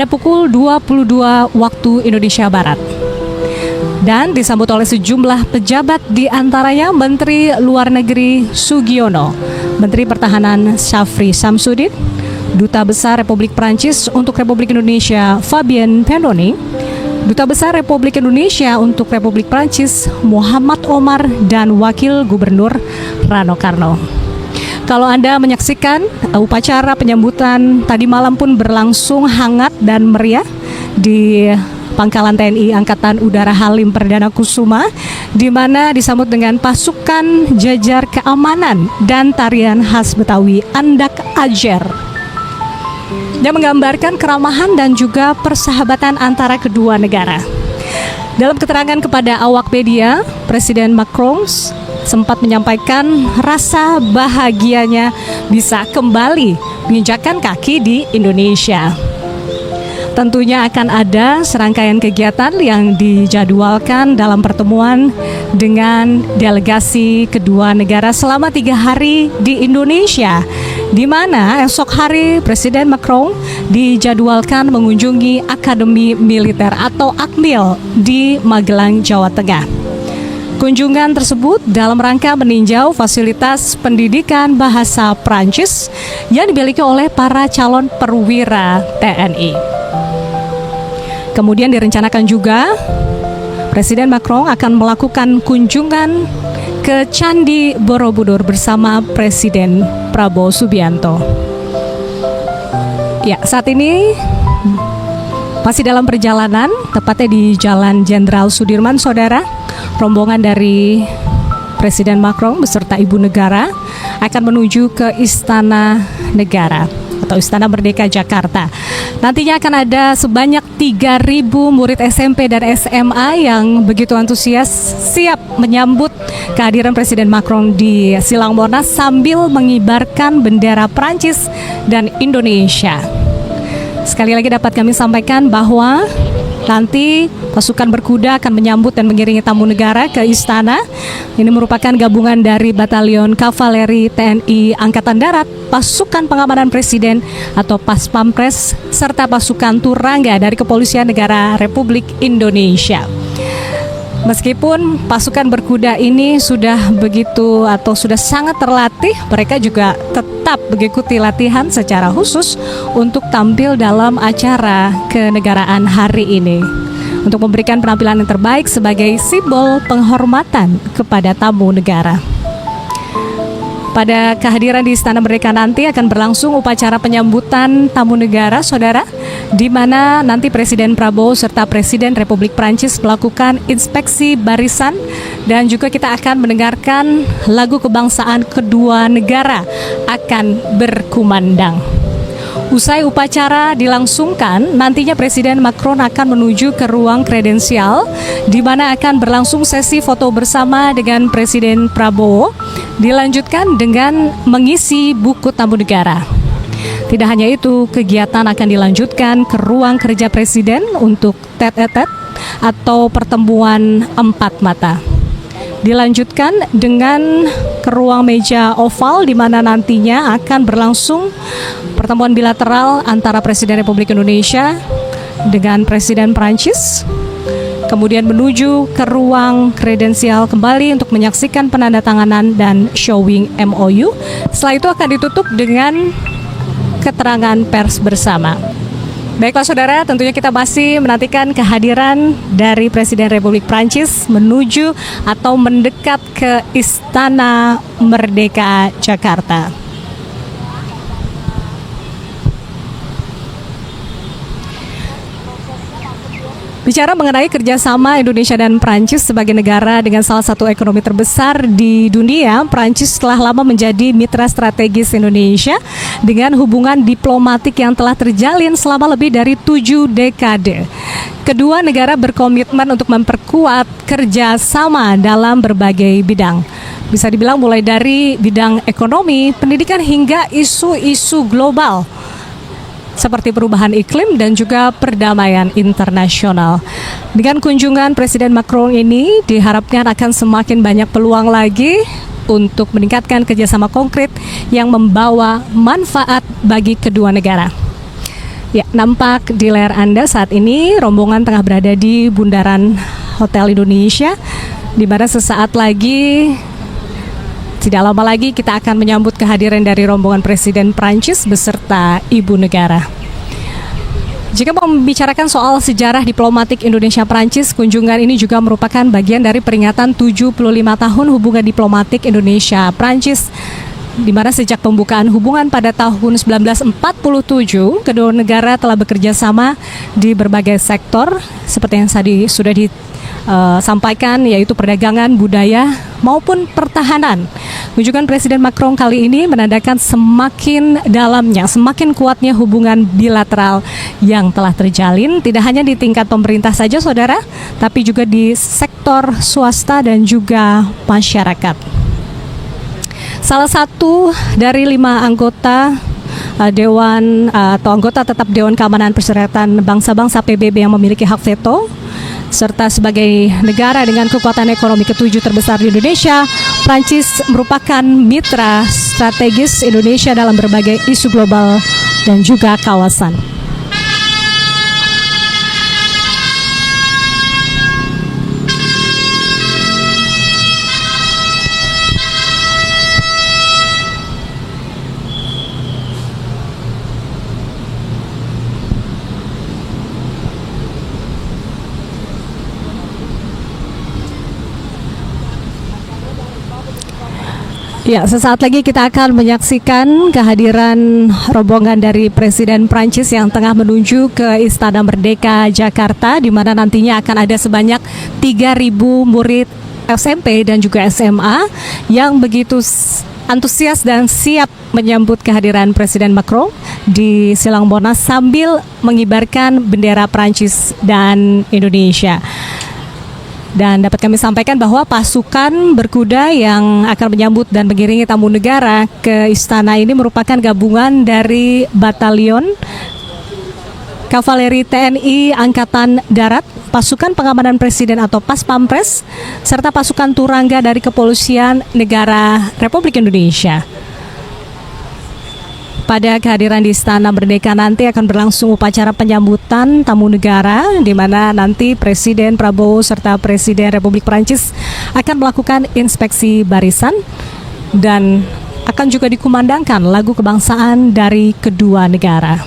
pada pukul 22 waktu Indonesia Barat. Dan disambut oleh sejumlah pejabat, di antaranya Menteri Luar Negeri Sugiono, Menteri Pertahanan Syafri Samsudin, Duta Besar Republik Prancis untuk Republik Indonesia Fabien Pendoni, Duta Besar Republik Indonesia untuk Republik Prancis Muhammad Omar, dan Wakil Gubernur Rano Karno. Kalau Anda menyaksikan upacara penyambutan tadi malam pun berlangsung hangat dan meriah di Pangkalan TNI Angkatan Udara Halim Perdana Kusuma, di mana disambut dengan pasukan jajar keamanan dan tarian khas Betawi Andak Ajer yang menggambarkan keramahan dan juga persahabatan antara kedua negara. Dalam keterangan kepada awak media, Presiden Macron sempat menyampaikan rasa bahagianya bisa kembali menginjakkan kaki di Indonesia. Tentunya akan ada serangkaian kegiatan yang dijadwalkan dalam pertemuan dengan delegasi kedua negara selama 3 hari di Indonesia, di mana esok hari Presiden Macron dijadwalkan mengunjungi Akademi Militer atau Akmil di Magelang, Jawa Tengah. Kunjungan tersebut dalam rangka meninjau fasilitas pendidikan bahasa Prancis yang dimiliki oleh para calon perwira TNI. Kemudian direncanakan juga Presiden Macron akan melakukan kunjungan ke Candi Borobudur bersama Presiden Prabowo Subianto. Ya, saat ini masih dalam perjalanan, tepatnya di Jalan Jenderal Sudirman, saudara. Rombongan dari Presiden Macron beserta Ibu Negara akan menuju ke Istana Negara atau Istana Merdeka Jakarta. Nantinya akan ada sebanyak 3.000 murid SMP dan SMA yang begitu antusias siap menyambut kehadiran Presiden Macron di Silang Monas sambil mengibarkan bendera Prancis dan Indonesia. Sekali lagi dapat kami sampaikan bahwa nanti pasukan berkuda akan menyambut dan mengiringi tamu negara ke istana. Ini merupakan gabungan dari Batalion Kavaleri TNI Angkatan Darat, Pasukan Pengamanan Presiden atau Paspampres, serta pasukan Turangga dari Kepolisian Negara Republik Indonesia. Meskipun pasukan berkuda ini sudah begitu atau sudah sangat terlatih, mereka juga tetap mengikuti latihan secara khusus untuk tampil dalam acara kenegaraan hari ini, untuk memberikan penampilan yang terbaik sebagai simbol penghormatan kepada tamu negara. Pada kehadiran di Istana Merdeka nanti akan berlangsung upacara penyambutan tamu negara, saudara, di mana nanti Presiden Prabowo serta Presiden Republik Prancis melakukan inspeksi barisan, dan juga kita akan mendengarkan lagu kebangsaan kedua negara akan berkumandang. Usai upacara dilangsungkan, nantinya Presiden Macron akan menuju ke ruang kredensial, di mana akan berlangsung sesi foto bersama dengan Presiden Prabowo, dilanjutkan dengan mengisi buku tamu negara. Tidak hanya itu, kegiatan akan dilanjutkan ke ruang kerja Presiden untuk tete-a-tete atau pertemuan empat mata. Dilanjutkan dengan ke ruang meja oval, di mana nantinya akan berlangsung pertemuan bilateral antara Presiden Republik Indonesia dengan Presiden Prancis. Kemudian menuju ke ruang kredensial kembali untuk menyaksikan penandatanganan dan showing MOU. Setelah itu akan ditutup dengan keterangan pers bersama. Baiklah saudara, tentunya kita masih menantikan kehadiran dari Presiden Republik Prancis menuju atau mendekat ke Istana Merdeka Jakarta. Bicara mengenai kerjasama Indonesia dan Prancis sebagai negara dengan salah satu ekonomi terbesar di dunia, Prancis telah lama menjadi mitra strategis Indonesia dengan hubungan diplomatik yang telah terjalin selama lebih dari 7 dekade. Kedua negara berkomitmen untuk memperkuat kerjasama dalam berbagai bidang. Bisa dibilang mulai dari bidang ekonomi, pendidikan hingga isu-isu global seperti perubahan iklim dan juga perdamaian internasional. Dengan kunjungan Presiden Macron ini diharapkan akan semakin banyak peluang lagi untuk meningkatkan kerjasama konkret yang membawa manfaat bagi kedua negara. Ya, nampak di layar Anda saat ini rombongan tengah berada di Bundaran Hotel Indonesia, di mana sesaat lagi, tidak lama lagi kita akan menyambut kehadiran dari rombongan Presiden Prancis beserta Ibu Negara. Jika membicarakan soal sejarah diplomatik Indonesia-Prancis, kunjungan ini juga merupakan bagian dari peringatan 75 tahun hubungan diplomatik Indonesia-Prancis, di mana sejak pembukaan hubungan pada tahun 1947, kedua negara telah bekerja sama di berbagai sektor, seperti yang tadi sudah disampaikan, yaitu perdagangan, budaya, maupun pertahanan. Kunjungan Presiden Macron kali ini menandakan semakin dalamnya, semakin kuatnya hubungan bilateral yang telah terjalin, tidak hanya di tingkat pemerintah saja, saudara, tapi juga di sektor swasta dan juga masyarakat. Salah satu dari 5 anggota Dewan atau anggota tetap Dewan Keamanan Perserikatan Bangsa-Bangsa PBB yang memiliki hak veto, serta sebagai negara dengan kekuatan ekonomi ke-7 terbesar di Indonesia, Prancis merupakan mitra strategis Indonesia dalam berbagai isu global dan juga kawasan. Ya, sesaat lagi kita akan menyaksikan kehadiran rombongan dari Presiden Prancis yang tengah menuju ke Istana Merdeka Jakarta, di mana nantinya akan ada sebanyak 3.000 murid SMP dan juga SMA yang begitu antusias dan siap menyambut kehadiran Presiden Macron di Silang Monas sambil mengibarkan bendera Prancis dan Indonesia. Dan dapat kami sampaikan bahwa pasukan berkuda yang akan menyambut dan mengiringi tamu negara ke istana ini merupakan gabungan dari Batalion Kavaleri TNI Angkatan Darat, pasukan pengamanan Presiden atau Pas Pampres, serta pasukan Turangga dari Kepolisian Negara Republik Indonesia. Pada kehadiran di Istana Merdeka nanti akan berlangsung upacara penyambutan tamu negara, di mana nanti Presiden Prabowo serta Presiden Republik Prancis akan melakukan inspeksi barisan dan akan juga dikumandangkan lagu kebangsaan dari kedua negara.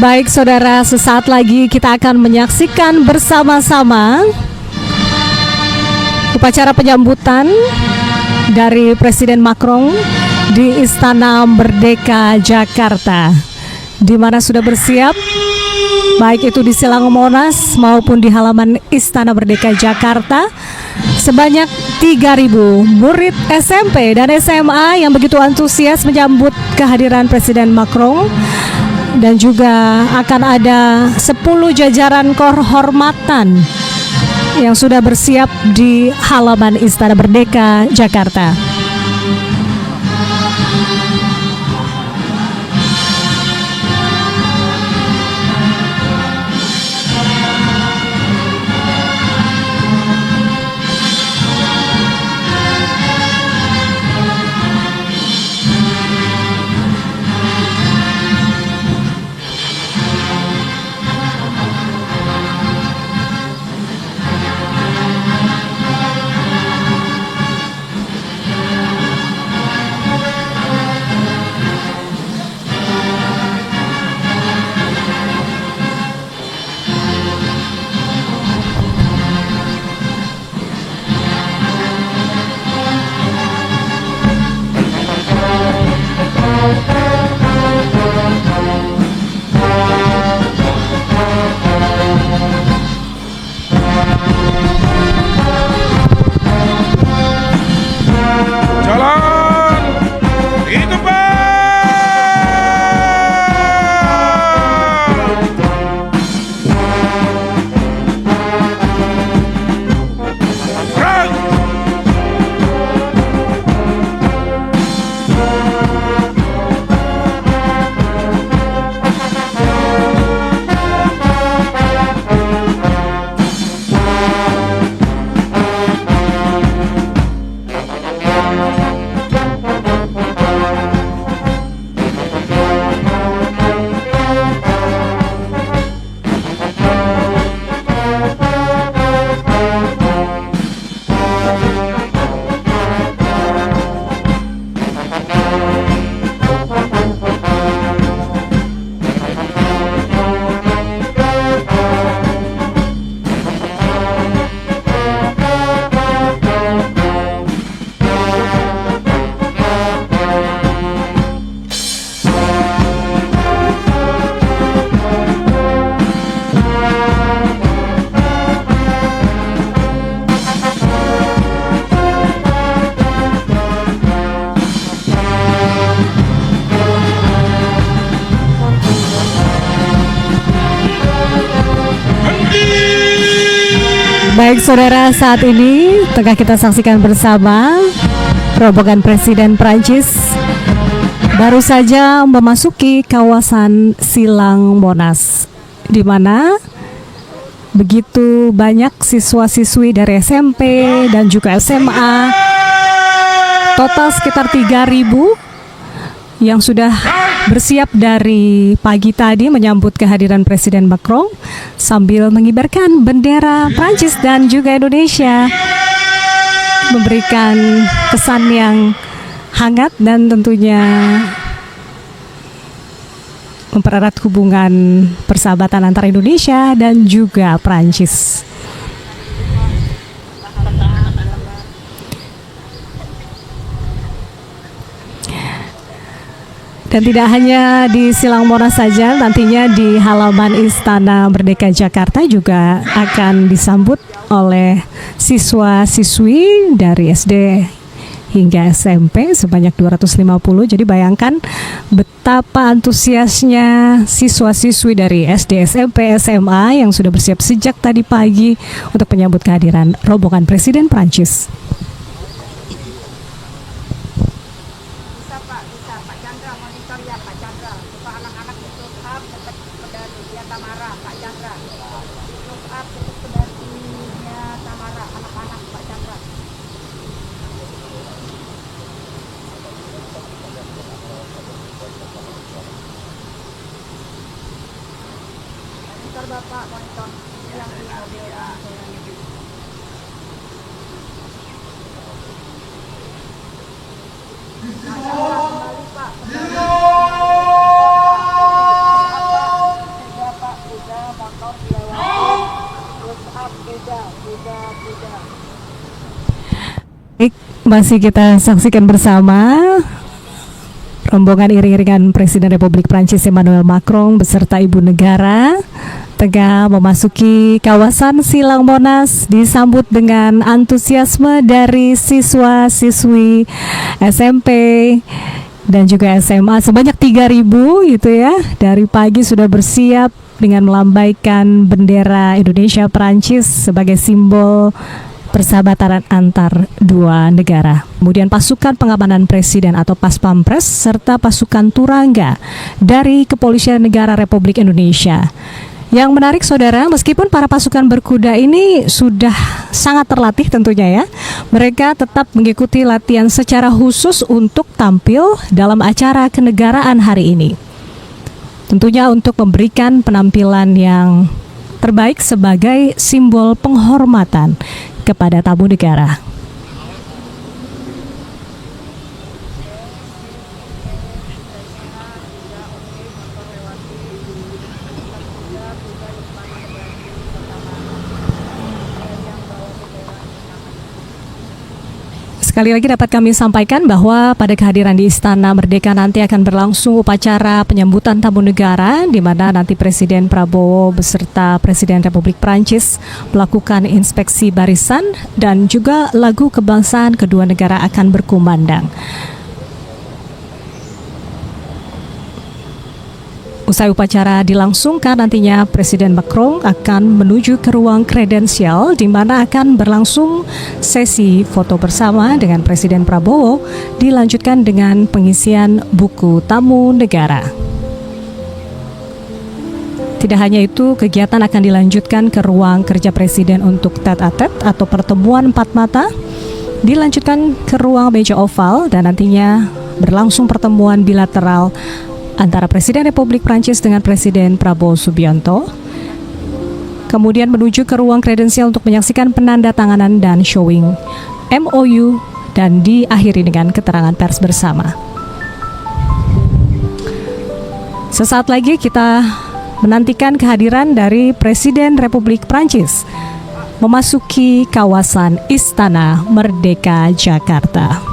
Baik saudara, sesaat lagi kita akan menyaksikan bersama-sama upacara penyambutan dari Presiden Macron di Istana Merdeka Jakarta, di mana sudah bersiap baik itu di Silang Monas maupun di halaman Istana Merdeka Jakarta sebanyak 3.000 murid SMP dan SMA yang begitu antusias menyambut kehadiran Presiden Macron. Dan juga akan ada 10 jajaran kehormatan yang sudah bersiap di halaman Istana Merdeka Jakarta. Baik saudara, saat ini tengah kita saksikan bersama rombongan Presiden Prancis baru saja memasuki kawasan Silang Monas, di mana begitu banyak siswa-siswi dari SMP dan juga SMA, total sekitar 3.000 yang sudah bersiap dari pagi tadi menyambut kehadiran Presiden Macron sambil mengibarkan bendera Prancis dan juga Indonesia, memberikan kesan yang hangat dan tentunya mempererat hubungan persahabatan antara Indonesia dan juga Prancis. Dan tidak hanya di Silang Monas saja, nantinya di halaman Istana Merdeka Jakarta juga akan disambut oleh siswa-siswi dari SD hingga SMP sebanyak 250. Jadi bayangkan betapa antusiasnya siswa-siswi dari SD, SMP, SMA yang sudah bersiap sejak tadi pagi untuk menyambut kehadiran rombongan Presiden Prancis. Bapak monitor yang di mobil kembali Pak. Pak kuda motor dilewati. Push up kuda. Baik, masih kita saksikan bersama rombongan iring-iringan Presiden Republik Prancis Emmanuel Macron beserta Ibu Negara tengah memasuki kawasan Silang Monas, disambut dengan antusiasme dari siswa-siswi SMP dan juga SMA sebanyak 3.000 gitu ya. Dari pagi sudah bersiap dengan melambaikan bendera Indonesia Prancis sebagai simbol persahabatan antar dua negara. Kemudian pasukan pengamanan presiden atau Paspampres serta pasukan Turangga dari Kepolisian Negara Republik Indonesia. Yang menarik saudara, meskipun para pasukan berkuda ini sudah sangat terlatih tentunya ya, mereka tetap mengikuti latihan secara khusus untuk tampil dalam acara kenegaraan hari ini. Tentunya untuk memberikan penampilan yang terbaik sebagai simbol penghormatan kepada tamu negara. Sekali lagi dapat kami sampaikan bahwa pada kehadiran di Istana Merdeka nanti akan berlangsung upacara penyambutan tamu negara, di mana nanti Presiden Prabowo beserta Presiden Republik Prancis melakukan inspeksi barisan dan juga lagu kebangsaan kedua negara akan berkumandang. Usai upacara dilangsungkan, nantinya Presiden Macron akan menuju ke ruang kredensial di mana akan berlangsung sesi foto bersama dengan Presiden Prabowo, dilanjutkan dengan pengisian buku tamu negara. Tidak hanya itu, kegiatan akan dilanjutkan ke ruang kerja Presiden untuk tete-a-tete atau pertemuan empat mata, dilanjutkan ke ruang meja oval dan nantinya berlangsung pertemuan bilateral antara Presiden Republik Prancis dengan Presiden Prabowo Subianto. Kemudian menuju ke ruang kredensial untuk menyaksikan penandatanganan dan showing MOU dan diakhiri dengan keterangan pers bersama. Sesaat lagi kita menantikan kehadiran dari Presiden Republik Prancis memasuki kawasan Istana Merdeka Jakarta.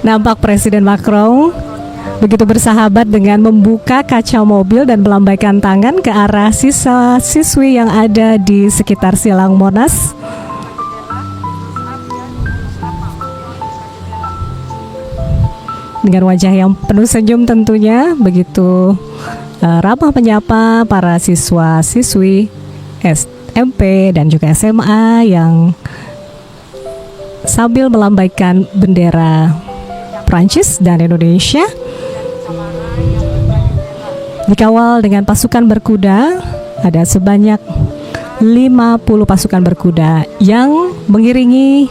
Nampak Presiden Macron begitu bersahabat dengan membuka kaca mobil dan melambaikan tangan ke arah siswa-siswi yang ada di sekitar silang Monas. Dengan wajah yang penuh senyum tentunya, begitu ramah menyapa para siswa-siswi SMP dan juga SMA yang sambil melambaikan bendera Prancis dan Indonesia. Dikawal dengan pasukan berkuda, ada sebanyak 50 pasukan berkuda yang mengiringi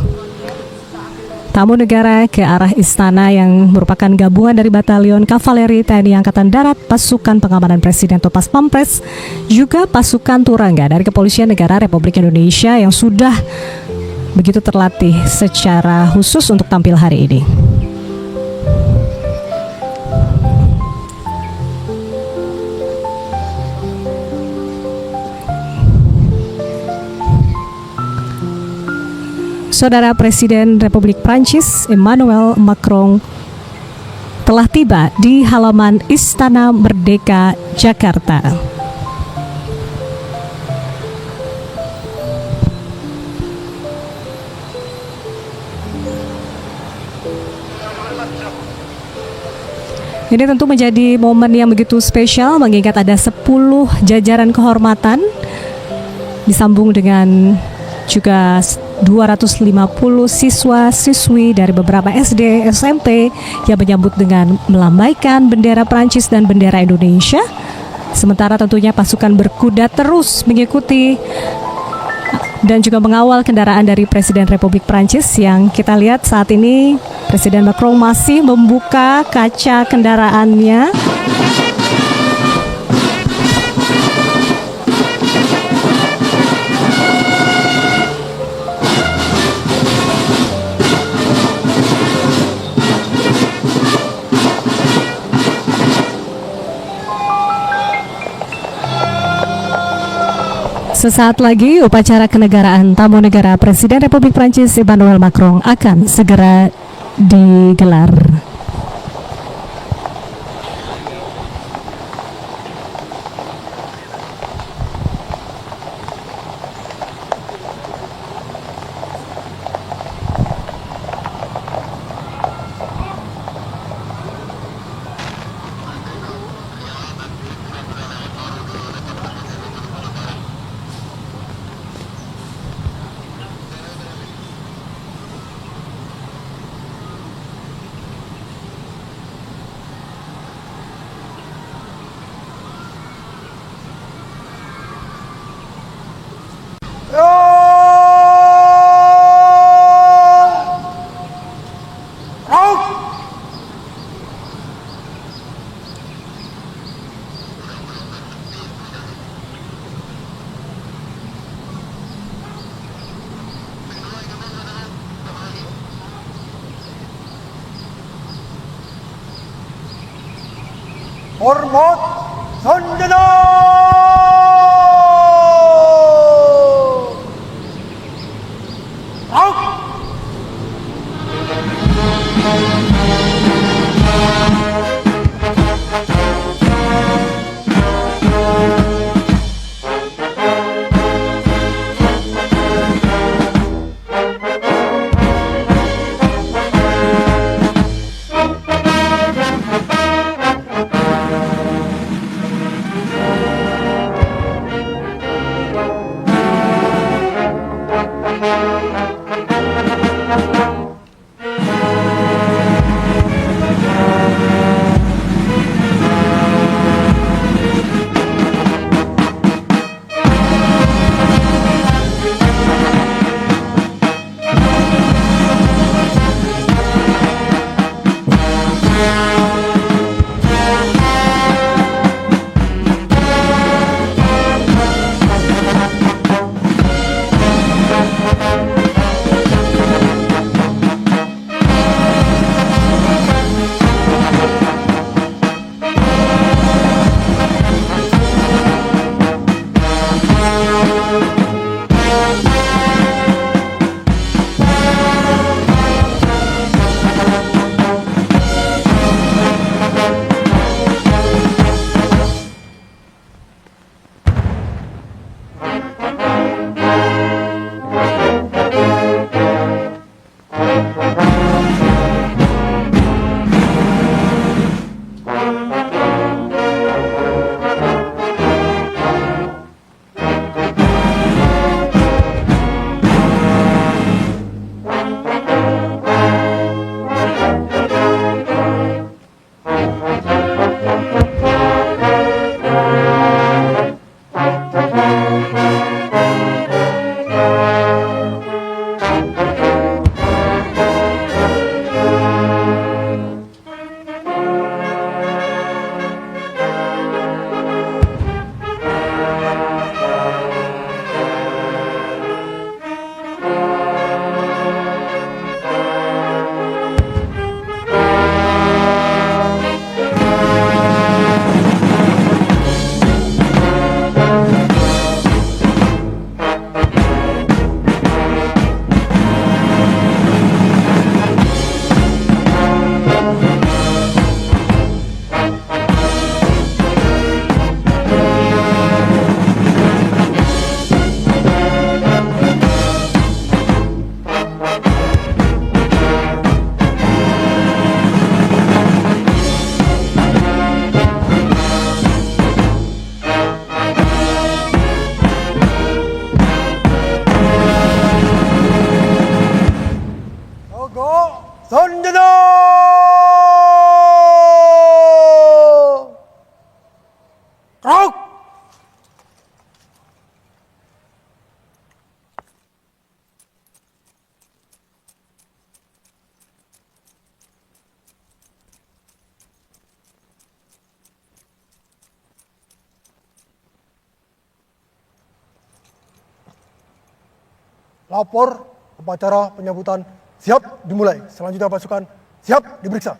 tamu negara ke arah istana yang merupakan gabungan dari Batalion Kavaleri TNI Angkatan Darat, pasukan pengamanan Presiden atau Pas Pampres, juga pasukan Turangga dari Kepolisian Negara Republik Indonesia yang sudah begitu terlatih secara khusus untuk tampil hari ini. Saudara Presiden Republik Prancis Emmanuel Macron telah tiba di halaman Istana Merdeka, Jakarta. Ini tentu menjadi momen yang begitu spesial mengingat ada 10 jajaran kehormatan disambung dengan juga 250 siswa-siswi dari beberapa SD, SMP yang menyambut dengan melambaikan bendera Prancis dan bendera Indonesia. Sementara tentunya pasukan berkuda terus mengikuti dan juga mengawal kendaraan dari Presiden Republik Prancis yang kita lihat saat ini Presiden Macron masih membuka kaca kendaraannya. Sesaat lagi upacara kenegaraan tamu negara Presiden Republik Prancis Emmanuel Macron akan segera digelar. Hormat Sanjana! Lapor upacara penyambutan siap dimulai. Selanjutnya pasukan siap diperiksa.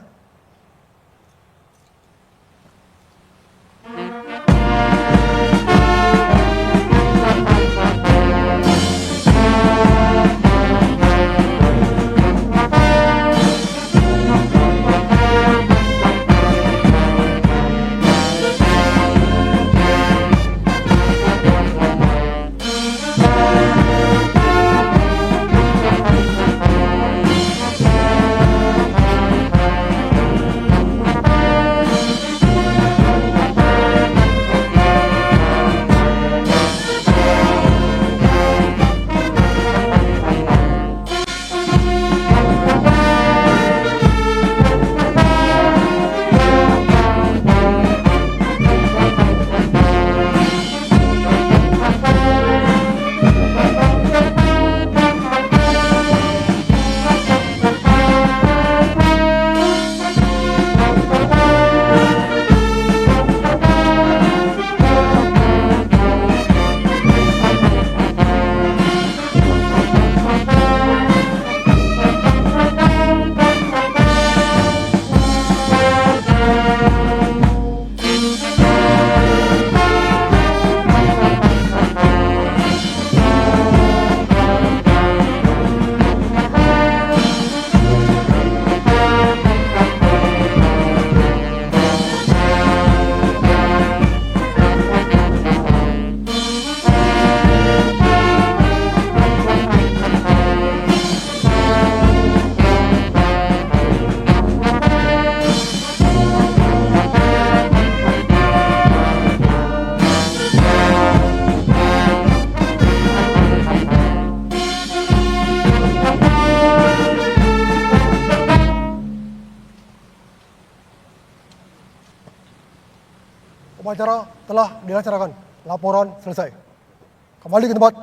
Upacara telah dilaksanakan. Laporan selesai. Kembali ke tempat.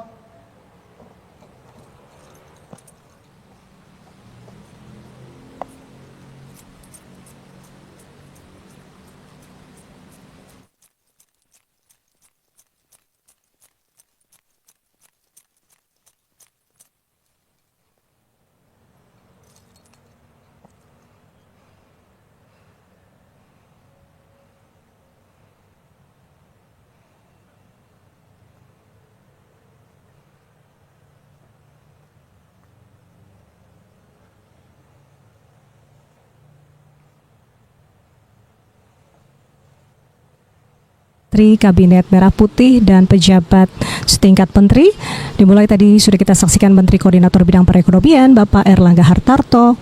Menteri Kabinet Merah Putih dan pejabat setingkat menteri. Dimulai tadi sudah kita saksikan Menteri Koordinator Bidang Perekonomian Bapak Erlangga Hartarto.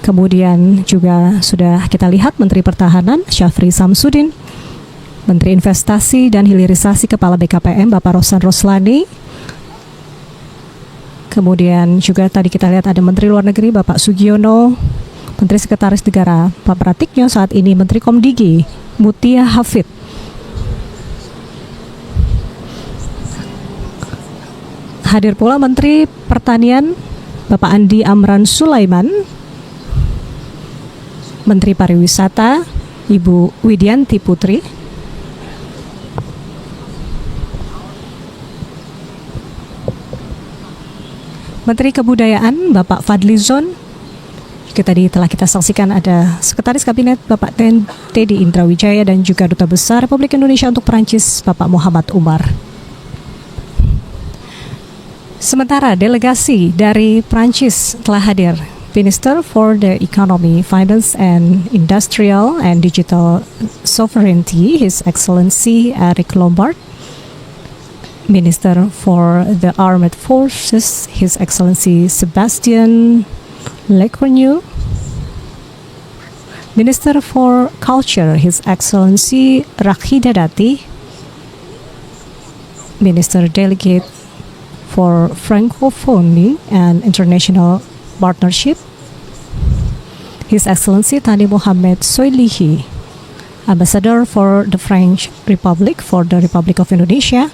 Kemudian juga sudah kita lihat Menteri Pertahanan Syafri Samsudin, Menteri Investasi dan Hilirisasi Kepala BKPM Bapak Rosan Roslani. Kemudian juga tadi kita lihat ada Menteri Luar Negeri Bapak Sugiono, Menteri Sekretaris Negara Pak Pratikno, saat ini Menteri Komdigi Mutia Hafid. Hadir pula Menteri Pertanian Bapak Andi Amran Sulaiman, Menteri Pariwisata Ibu Widianti Putri, Menteri Kebudayaan Bapak Fadlizon. Juga tadi telah kita saksikan ada Sekretaris Kabinet Bapak Teddy Indrawijaya dan juga Duta Besar Republik Indonesia untuk Perancis Bapak Muhammad Umar. Sementara delegasi dari Prancis telah hadir. Minister for the Economy, Finance and Industrial and Digital Sovereignty, His Excellency Eric Lombard. Minister for the Armed Forces, His Excellency Sebastian Lecornu. Minister for Culture, His Excellency Rakhida Dati. Minister Delegate for Francophonie and International Partnership, His Excellency Tani Mohamed Soilihi. Ambassador for the French Republic for the Republic of Indonesia,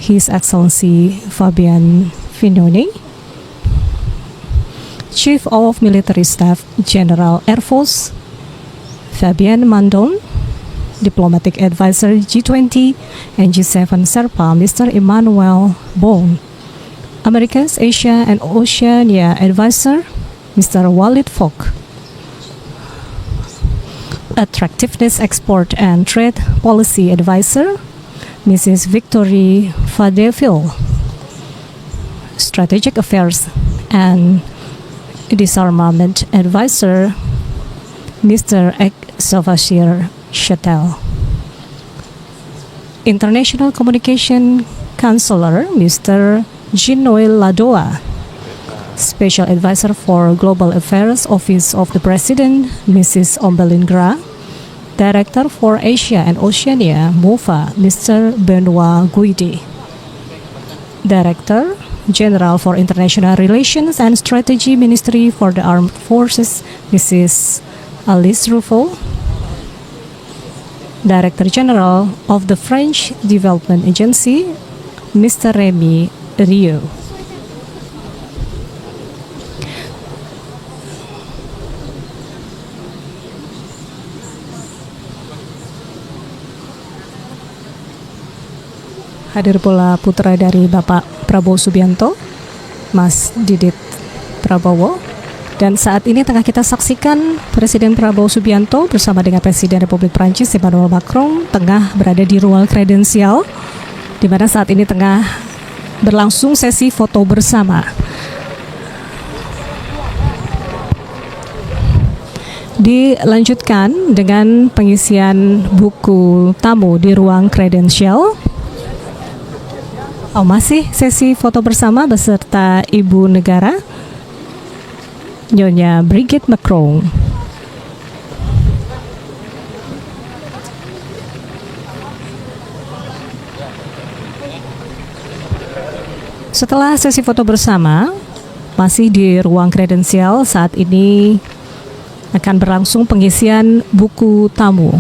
His Excellency Fabien Finoni. Chief of Military Staff General Air Force Fabien Mandon. Diplomatic Advisor G20 and G7 Serpa Mr. Emmanuel Bon. Americas, Asia, and Oceania Advisor, Mr. Walid Fogg. Attractiveness Export and Trade Policy Advisor, Mrs. Victory Fadeville. Strategic Affairs and Disarmament Advisor, Mr. Savashir Chatel. International Communication Counselor, Mr. Ginoel Ladoa. Special Advisor for Global Affairs, Office of the President, Mrs. Ombelingra. Director for Asia and Oceania, MOFA, Mr. Benoit Guidi. Director General for International Relations and Strategy, Ministry for the Armed Forces, Mrs. Alice Ruffo. Director General of the French Development Agency, Mr. Remy Rio. Hadir pula putra dari Bapak Prabowo Subianto, Mas Didit Prabowo. Dan saat ini tengah kita saksikan Presiden Prabowo Subianto bersama dengan Presiden Republik Prancis Emmanuel Macron tengah berada di ruang kredensial, di mana saat ini tengah berlangsung sesi foto bersama. Dilanjutkan dengan pengisian buku tamu di ruang kredensial. Masih sesi foto bersama beserta Ibu Negara, Nyonya Brigitte Macron. Setelah sesi foto bersama, masih di ruang kredensial, saat ini akan berlangsung pengisian buku tamu.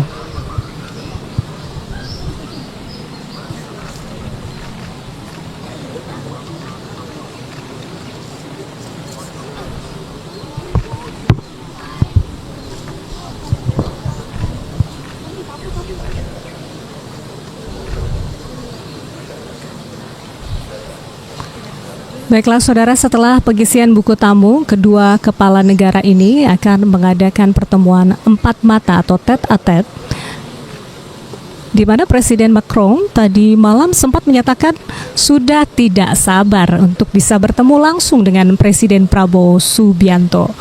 Baiklah saudara, setelah pengisian buku tamu, kedua kepala negara ini akan mengadakan pertemuan empat mata atau tete-a-tete, di mana Presiden Macron tadi malam sempat menyatakan sudah tidak sabar untuk bisa bertemu langsung dengan Presiden Prabowo Subianto.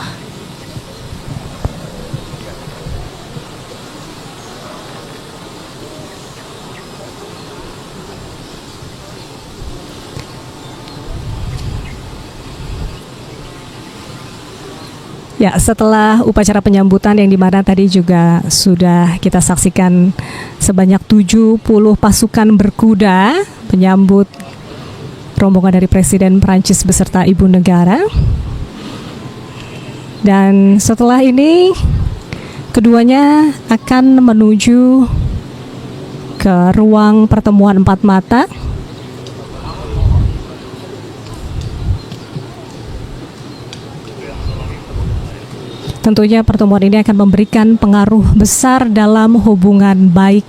Ya, setelah upacara penyambutan yang dimana tadi juga sudah kita saksikan sebanyak 70 pasukan berkuda menyambut rombongan dari Presiden Prancis beserta Ibu Negara. Dan setelah ini keduanya akan menuju ke ruang pertemuan empat mata. Tentunya pertemuan ini akan memberikan pengaruh besar dalam hubungan baik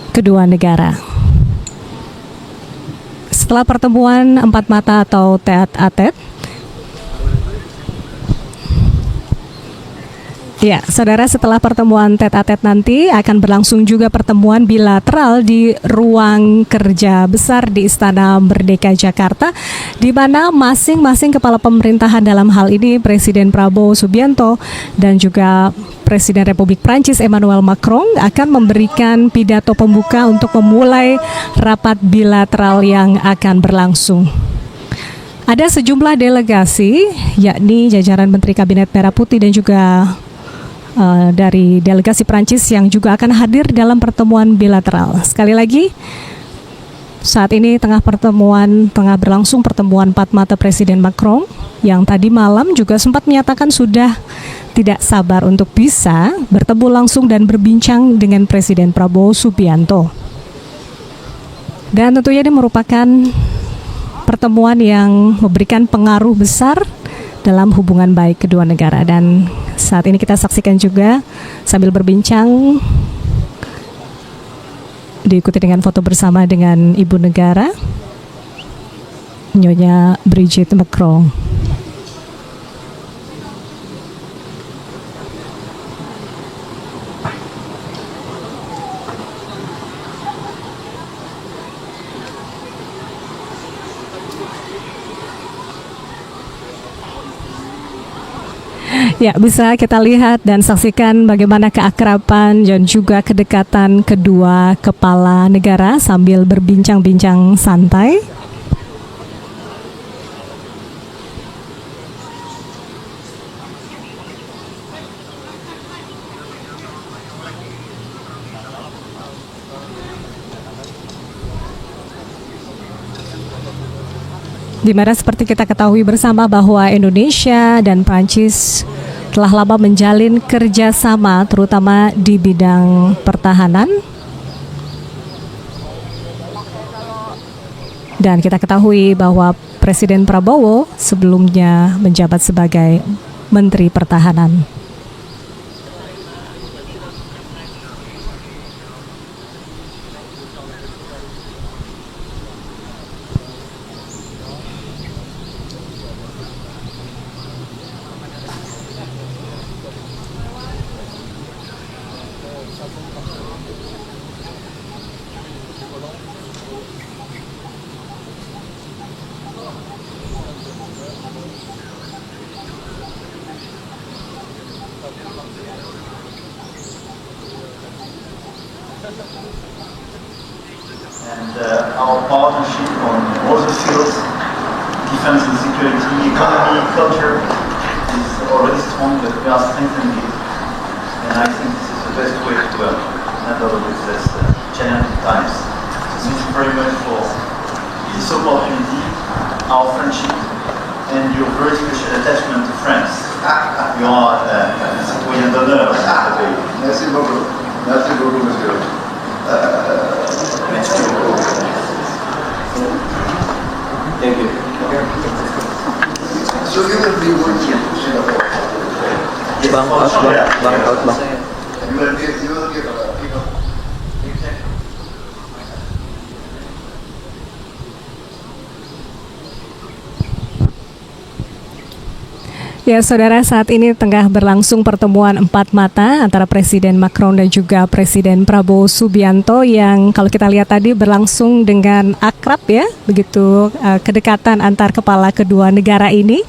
kedua negara. Setelah pertemuan empat mata atau tete-a-tete, ya, saudara, setelah pertemuan tete-a-tete nanti akan berlangsung juga pertemuan bilateral di ruang kerja besar di Istana Merdeka Jakarta, di mana masing-masing kepala pemerintahan dalam hal ini Presiden Prabowo Subianto dan juga Presiden Republik Prancis Emmanuel Macron akan memberikan pidato pembuka untuk memulai rapat bilateral yang akan berlangsung. Ada sejumlah delegasi, yakni jajaran Menteri Kabinet Merah Putih dan juga dari delegasi Prancis yang juga akan hadir dalam pertemuan bilateral. Sekali lagi, saat ini tengah berlangsung pertemuan empat mata Presiden Macron yang tadi malam juga sempat menyatakan sudah tidak sabar untuk bisa bertemu langsung dan berbincang dengan Presiden Prabowo Subianto. Dan tentunya ini merupakan pertemuan yang memberikan pengaruh besar dalam hubungan baik kedua negara. Dan saat ini kita saksikan juga sambil berbincang, diikuti dengan foto bersama dengan Ibu Negara. Nyonya Brigitte Macron. Ya, bisa kita lihat dan saksikan bagaimana keakraban dan juga kedekatan kedua kepala negara sambil berbincang-bincang santai. Di mana seperti kita ketahui bersama bahwa Indonesia dan Prancis telah lama menjalin kerjasama terutama di bidang pertahanan. Dan kita ketahui bahwa Presiden Prabowo sebelumnya menjabat sebagai Menteri Pertahanan. And our partnership on all the fields, defense and security, economy, culture, is already strong, but we are strengthening it. And I think this is the best way to handle with this challenging times. So thank you very much for this opportunity, our friendship, and your very special attachment to France. You are un citoyen d'honneur. Merci beaucoup. Merci beaucoup, monsieur. Merci beaucoup. Thank you. So you will be working to Singapore. Yes, Bang, for out, sure, bang, yeah. bang, out, bang. You will give Ya, saudara, saat ini tengah berlangsung pertemuan empat mata antara Presiden Macron dan juga Presiden Prabowo Subianto yang kalau kita lihat tadi berlangsung dengan akrab ya, begitu kedekatan antar kepala kedua negara ini,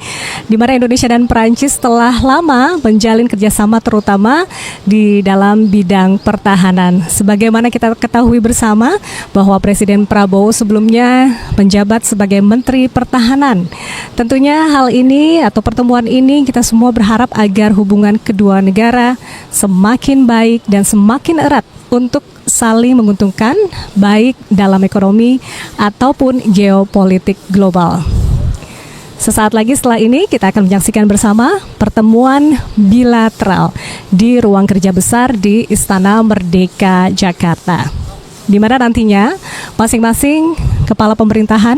di mana Indonesia dan Perancis telah lama menjalin kerjasama terutama di dalam bidang pertahanan. Sebagaimana kita ketahui bersama bahwa Presiden Prabowo sebelumnya menjabat sebagai Menteri Pertahanan. Tentunya hal ini atau pertemuan ini kita semua berharap agar hubungan kedua negara semakin baik dan semakin erat untuk saling menguntungkan baik dalam ekonomi ataupun geopolitik global. Sesaat lagi setelah ini kita akan menyaksikan bersama pertemuan bilateral di ruang kerja besar di Istana Merdeka Jakarta, di mana nantinya masing-masing kepala pemerintahan,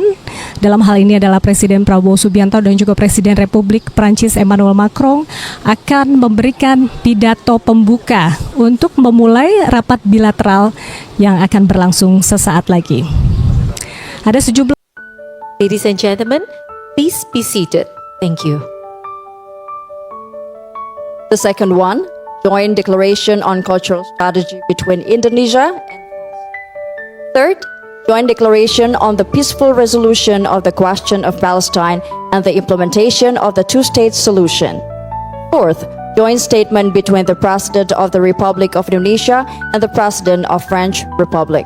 dalam hal ini adalah Presiden Prabowo Subianto dan juga Presiden Republik Prancis Emmanuel Macron, akan memberikan pidato pembuka untuk memulai rapat bilateral yang akan berlangsung sesaat lagi. Ada sejumlah. Ladies and gentlemen, please be seated. Thank you. The second one, joint declaration on cultural strategy between Indonesia and third, joint declaration on the peaceful resolution of the question of Palestine and the implementation of the two-state solution. Fourth, joint statement between the President of the Republic of Indonesia and the President of French Republic.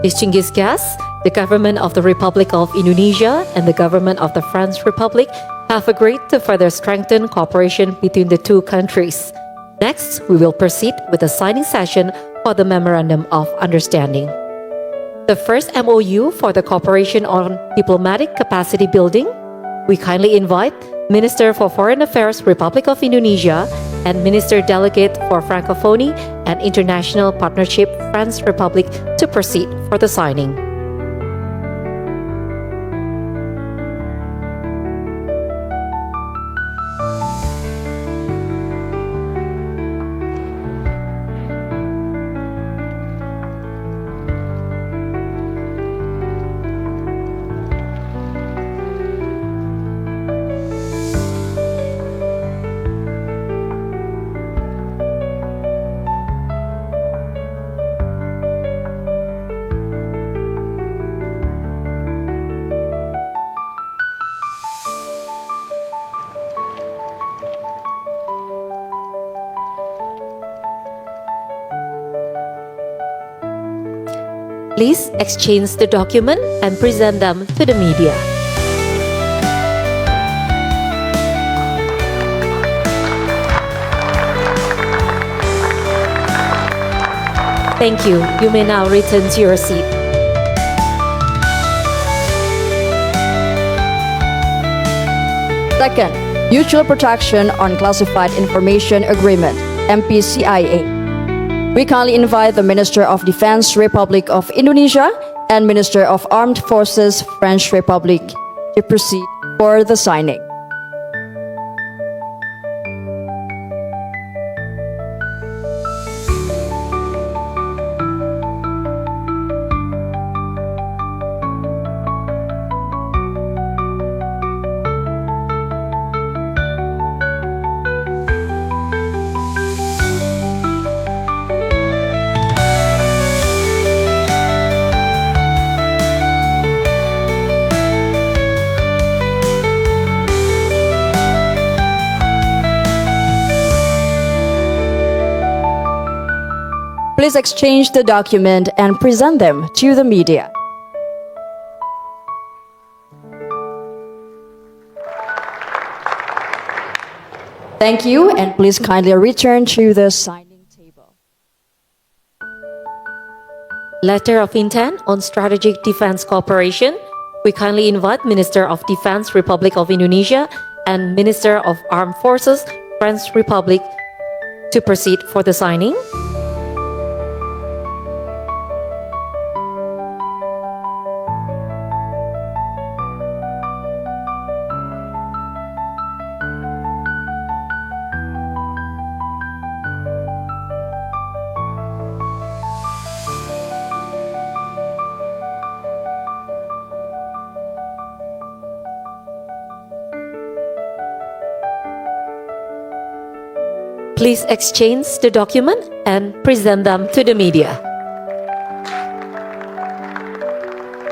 Distinguished guests, the government of the Republic of Indonesia and the government of the French Republic have agreed to further strengthen cooperation between the two countries. Next, we will proceed with the signing session for the Memorandum of Understanding. The first MOU for the cooperation on diplomatic capacity building, we kindly invite Minister for Foreign Affairs Republic of Indonesia and Minister Delegate for Francophonie and International Partnership France Republic to proceed for the signing. Please exchange the document and present them to the media. Thank you. You may now return to your seat. Second, Mutual Protection on Classified Information Agreement, MPCIA. We kindly invite the Minister of Defense, Republic of Indonesia, and Minister of Armed Forces, French Republic, to proceed for the signing. Please exchange the document and present them to the media. Thank you, and please kindly return to the signing table. Letter of Intent on Strategic Defense Cooperation. We kindly invite Minister of Defense, Republic of Indonesia, and Minister of Armed Forces, French Republic, to proceed for the signing. Please exchange the document and present them to the media.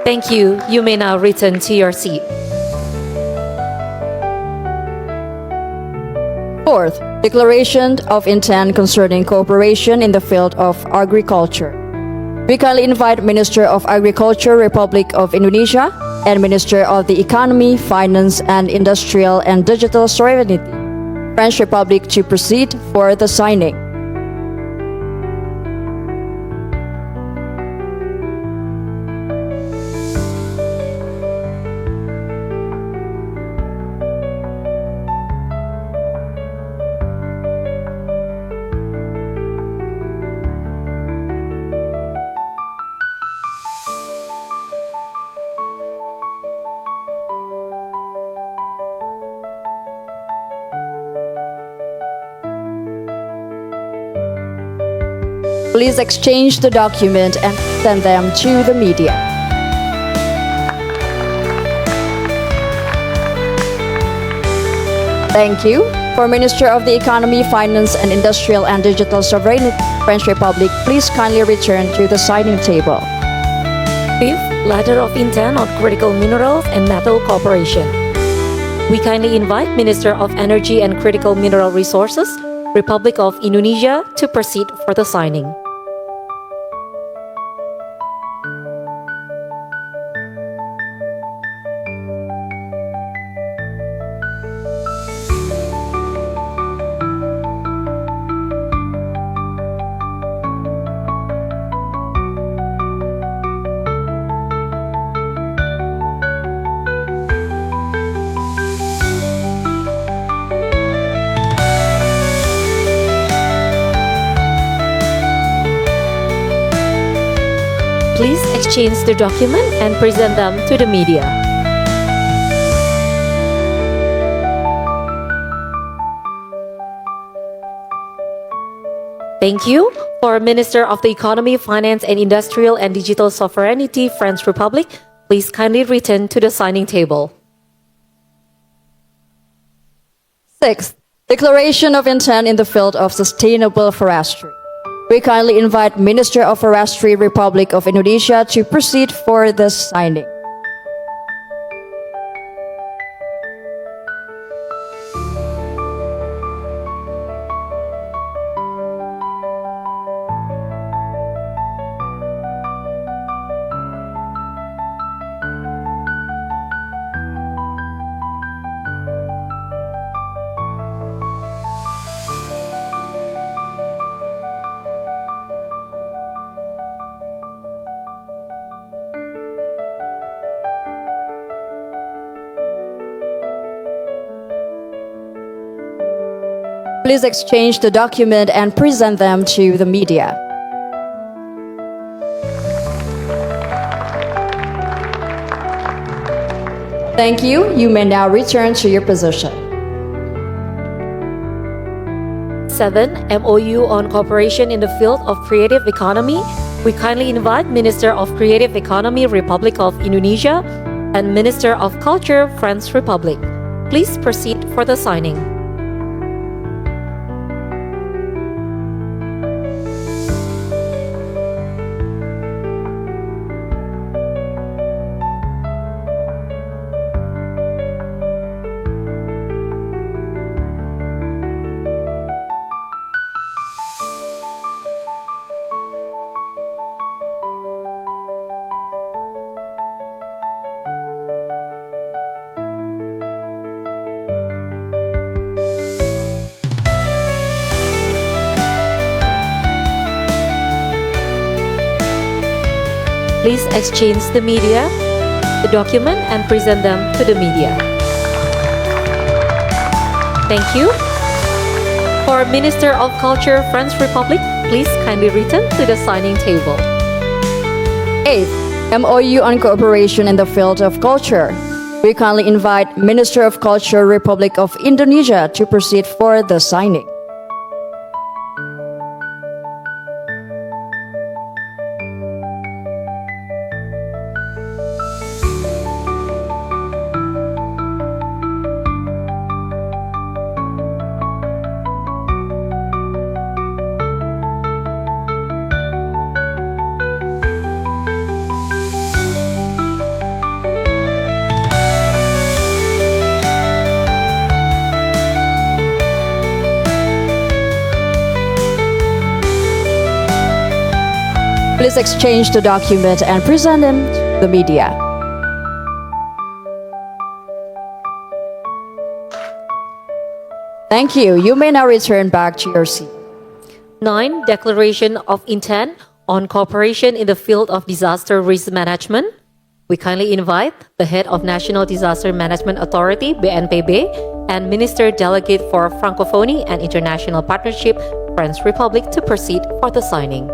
Thank you. You may now return to your seat. Fourth, Declaration of Intent concerning cooperation in the field of agriculture. We kindly invite Minister of Agriculture, Republic of Indonesia, and Minister of the Economy, Finance, and Industrial and Digital Sovereignty, French Republic, to proceed for the signing. Please exchange the document and send them to the media. Thank you. For Minister of the Economy, Finance, and Industrial and Digital Sovereignty, French Republic, please kindly return to the signing table. Fifth, Letter of Intent on Critical Minerals and Metal Cooperation. We kindly invite Minister of Energy and Critical Mineral Resources, Republic of Indonesia, to proceed for the signing. Please exchange the document and present them to the media. Thank you. For Minister of the Economy, Finance, and Industrial and Digital Sovereignty, French Republic, please kindly return to the signing table. Sixth, Declaration of Intent in the field of sustainable forestry. We kindly invite Minister of Forestry, Republic of Indonesia, to proceed for the signing. Please exchange the document and present them to the media. Thank you. You may now return to your position. 7. MOU on cooperation in the field of creative economy. We kindly invite Minister of Creative Economy, Republic of Indonesia, and Minister of Culture, French Republic. Please proceed for the signing. Please exchange the media, the document, and present them to the media. Thank you. For Minister of Culture, French Republic, please kindly return to the signing table. 8. MOU on cooperation in the field of culture. We kindly invite Minister of Culture, Republic of Indonesia to proceed for the signing. Please exchange the document and present them to the media. Thank you. You may now return back to your seat. 9. Declaration of intent on cooperation in the field of disaster risk management. We kindly invite the head of National Disaster Management Authority, BNPB, and Minister Delegate for Francophonie and International Partnership, French Republic, to proceed for the signing.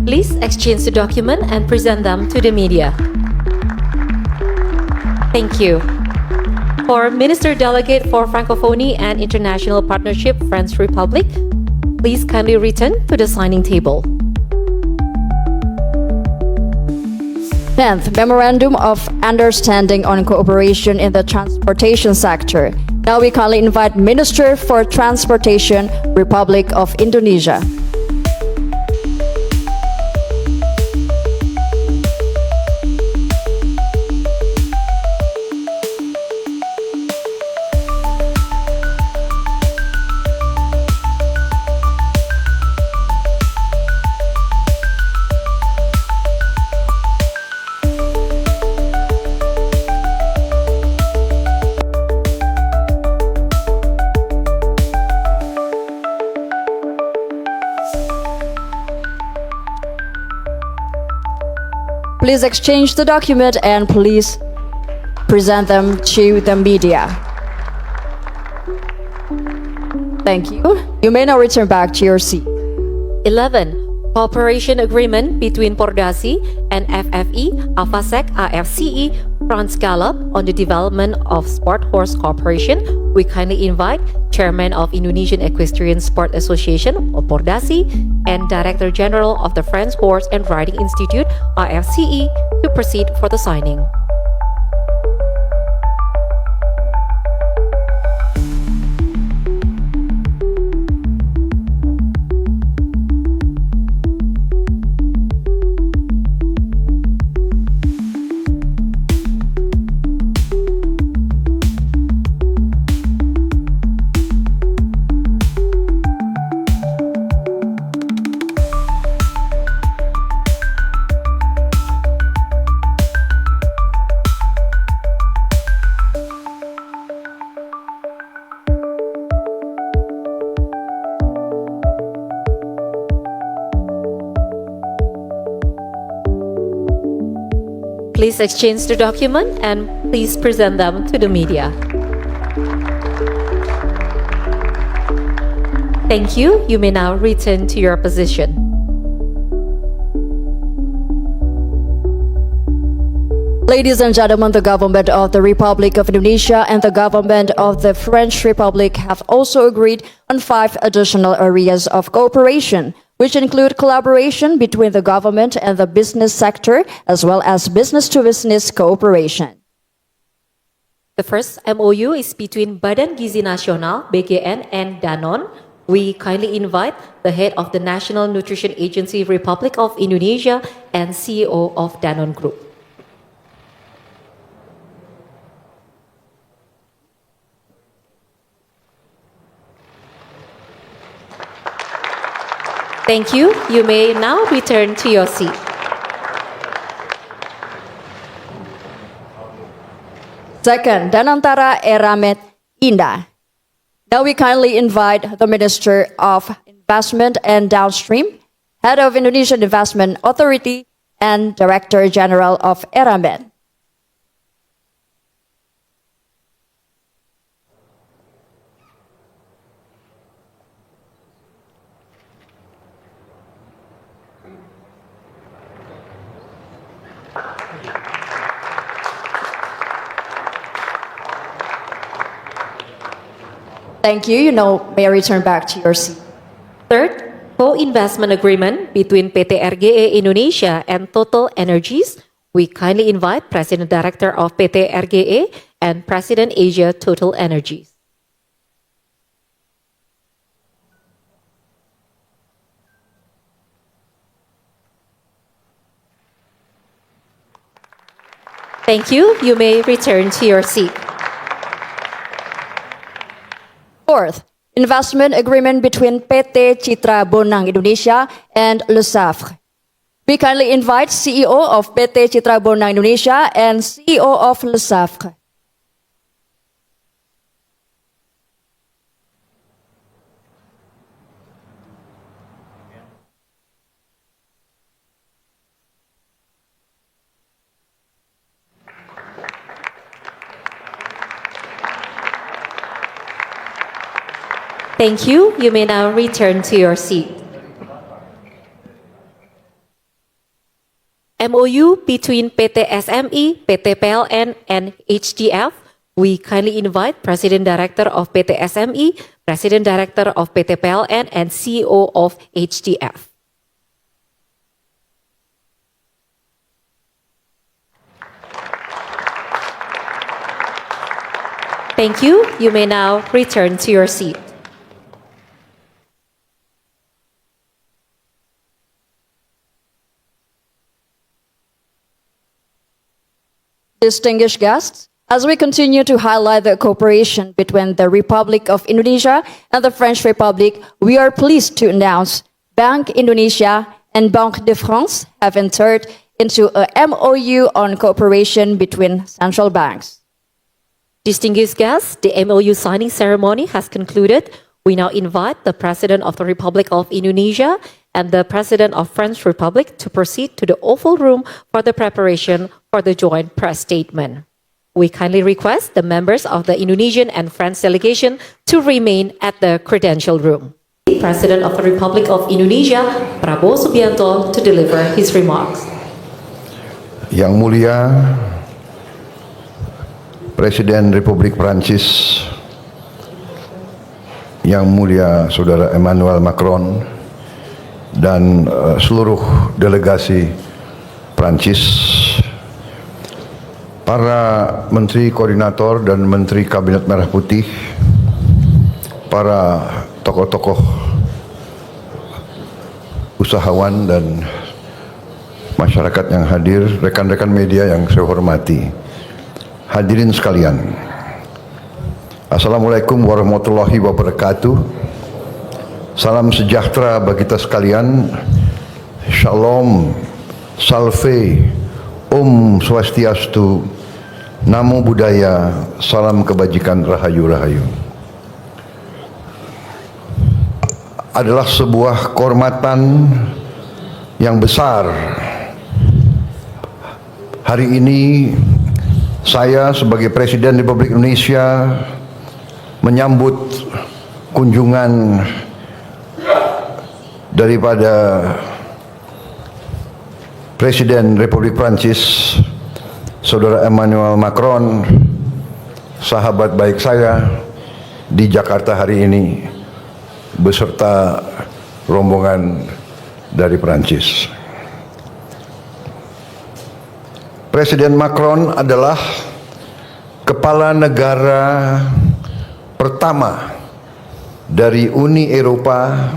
Please exchange the document and present them to the media. Thank you. For Minister Delegate for Francophonie and International Partnership, French Republic, please kindly return to the signing table. 10th, Memorandum of Understanding on Cooperation in the Transportation Sector. Now we kindly invite Minister for Transportation, Republic of Indonesia. Please exchange the document and please present them to the media. Thank you. You may now return back to your seat. 11. Cooperation Agreement between Pordasi and FFE, AFASEC, AFCE, France Gallup on the development of sport horse cooperation. We kindly invite Chairman of Indonesian Equestrian Sport Association, or Pordasi, and Director General of the French Horse and Riding Institute, AFCE, to proceed for the signing. Please exchange the document and please present them to the media. Thank you. You may now return to your position. Ladies and gentlemen, the government of the Republic of Indonesia and the government of the French Republic have also agreed on 5 additional areas of cooperation, which include collaboration between the government and the business sector, as well as business-to-business cooperation. The first MOU is between Badan Gizi Nasional (BGN) and Danone. We kindly invite the head of the National Nutrition Agency Republic of Indonesia and CEO of Danone Group. Thank you. You may now return to your seat. Second, Danantara Eramet Indah. Now we kindly invite the Minister of Investment and Downstream, Head of Indonesian Investment Authority, and Director General of Eramet. Thank you. You may return back to your seat. Third, co-investment agreement between PT RGE Indonesia and Total Energies. We kindly invite President Director of PT RGE and President Asia Total Energies. Thank you. You may return to your seat. Fourth, investment agreement between PT Citra Bonang Indonesia and Le Safre. We kindly invite CEO of PT Citra Bonang Indonesia and CEO of Le Safre. Thank you. You may now return to your seat. MOU between PT SME, PT PLN, and HDF. We kindly invite President Director of PT SME, President Director of PT PLN, and CEO of HDF. Thank you. You may now return to your seat. Distinguished guests, as we continue to highlight the cooperation between the Republic of Indonesia and the French Republic, we are pleased to announce Bank Indonesia and Banque de France have entered into a MOU on cooperation between central banks. Distinguished guests, the MOU signing ceremony has concluded. We now invite the President of the Republic of Indonesia and the President of French Republic to proceed to the Oval Room for the preparation for the joint press statement. We kindly request the members of the Indonesian and French delegation to remain at the Credential Room. President of the Republic of Indonesia, Prabowo Subianto, to deliver his remarks. Yang Mulia Presiden Republik Prancis, Yang Mulia Saudara Emmanuel Macron, dan seluruh delegasi Prancis, para Menteri Koordinator dan Menteri Kabinet Merah Putih, para tokoh-tokoh usahawan dan masyarakat yang hadir, rekan-rekan media yang saya hormati, hadirin sekalian, Assalamualaikum warahmatullahi wabarakatuh. Salam sejahtera bagi kita sekalian. Shalom, Salve, Om Swastiastu, Namo Buddhaya, salam kebajikan, rahayu-rahayu. Adalah sebuah kehormatan yang besar hari ini saya sebagai Presiden Republik Indonesia menyambut kunjungan daripada Presiden Republik Prancis, Saudara Emmanuel Macron, sahabat baik saya di Jakarta hari ini beserta rombongan dari Prancis. Presiden Macron adalah kepala negara pertama dari Uni Eropa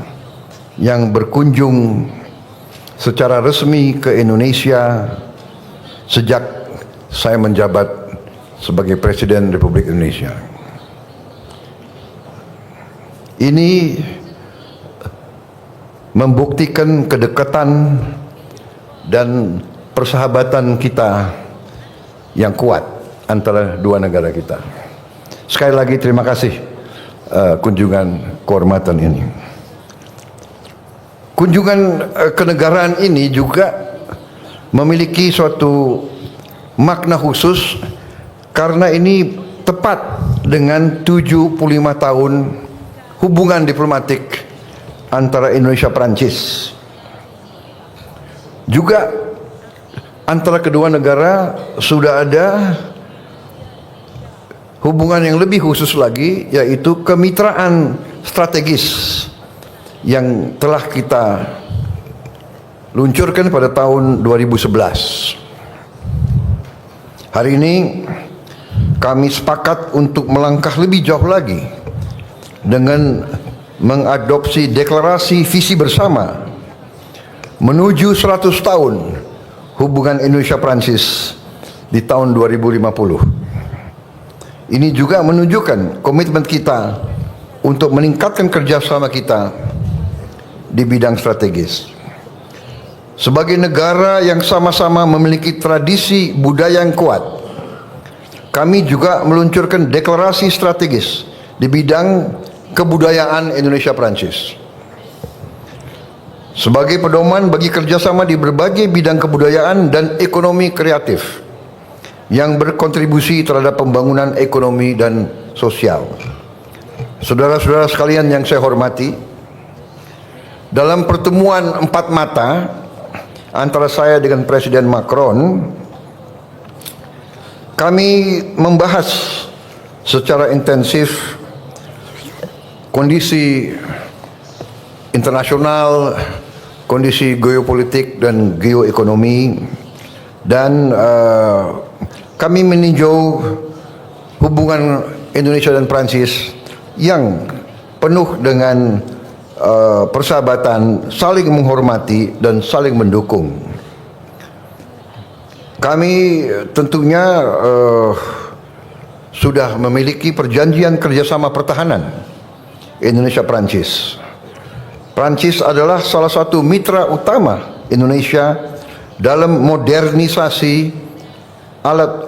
yang berkunjung secara resmi ke Indonesia sejak saya menjabat sebagai Presiden Republik Indonesia. Ini membuktikan kedekatan dan persahabatan kita yang kuat antara dua negara kita. Sekali lagi terima kasih kunjungan kehormatan ini. Kunjungan kenegaraan ini juga memiliki suatu makna khusus karena ini tepat dengan 75 tahun hubungan diplomatik antara Indonesia Prancis. Juga antara kedua negara sudah ada hubungan yang lebih khusus lagi, yaitu kemitraan strategis yang telah kita luncurkan pada tahun 2011. Hari ini kami sepakat untuk melangkah lebih jauh lagi dengan mengadopsi deklarasi visi bersama menuju 100 tahun hubungan Indonesia-Prancis di tahun 2050. Ini juga menunjukkan komitmen kita untuk meningkatkan kerjasama kita di bidang strategis. Sebagai negara yang sama-sama memiliki tradisi budaya yang kuat, kami juga meluncurkan deklarasi strategis di bidang kebudayaan Indonesia-Prancis. Sebagai pedoman bagi kerjasama di berbagai bidang kebudayaan dan ekonomi kreatif yang berkontribusi terhadap pembangunan ekonomi dan sosial. Saudara-saudara sekalian yang saya hormati, dalam pertemuan empat mata antara saya dengan Presiden Macron, kami membahas secara intensif kondisi internasional, kondisi geopolitik dan geoekonomi, dan kami meninjau hubungan Indonesia dan Prancis yang penuh dengan persahabatan, saling menghormati dan saling mendukung. Kami tentunya sudah memiliki perjanjian kerjasama pertahanan Indonesia-Prancis. Prancis adalah salah satu mitra utama Indonesia dalam modernisasi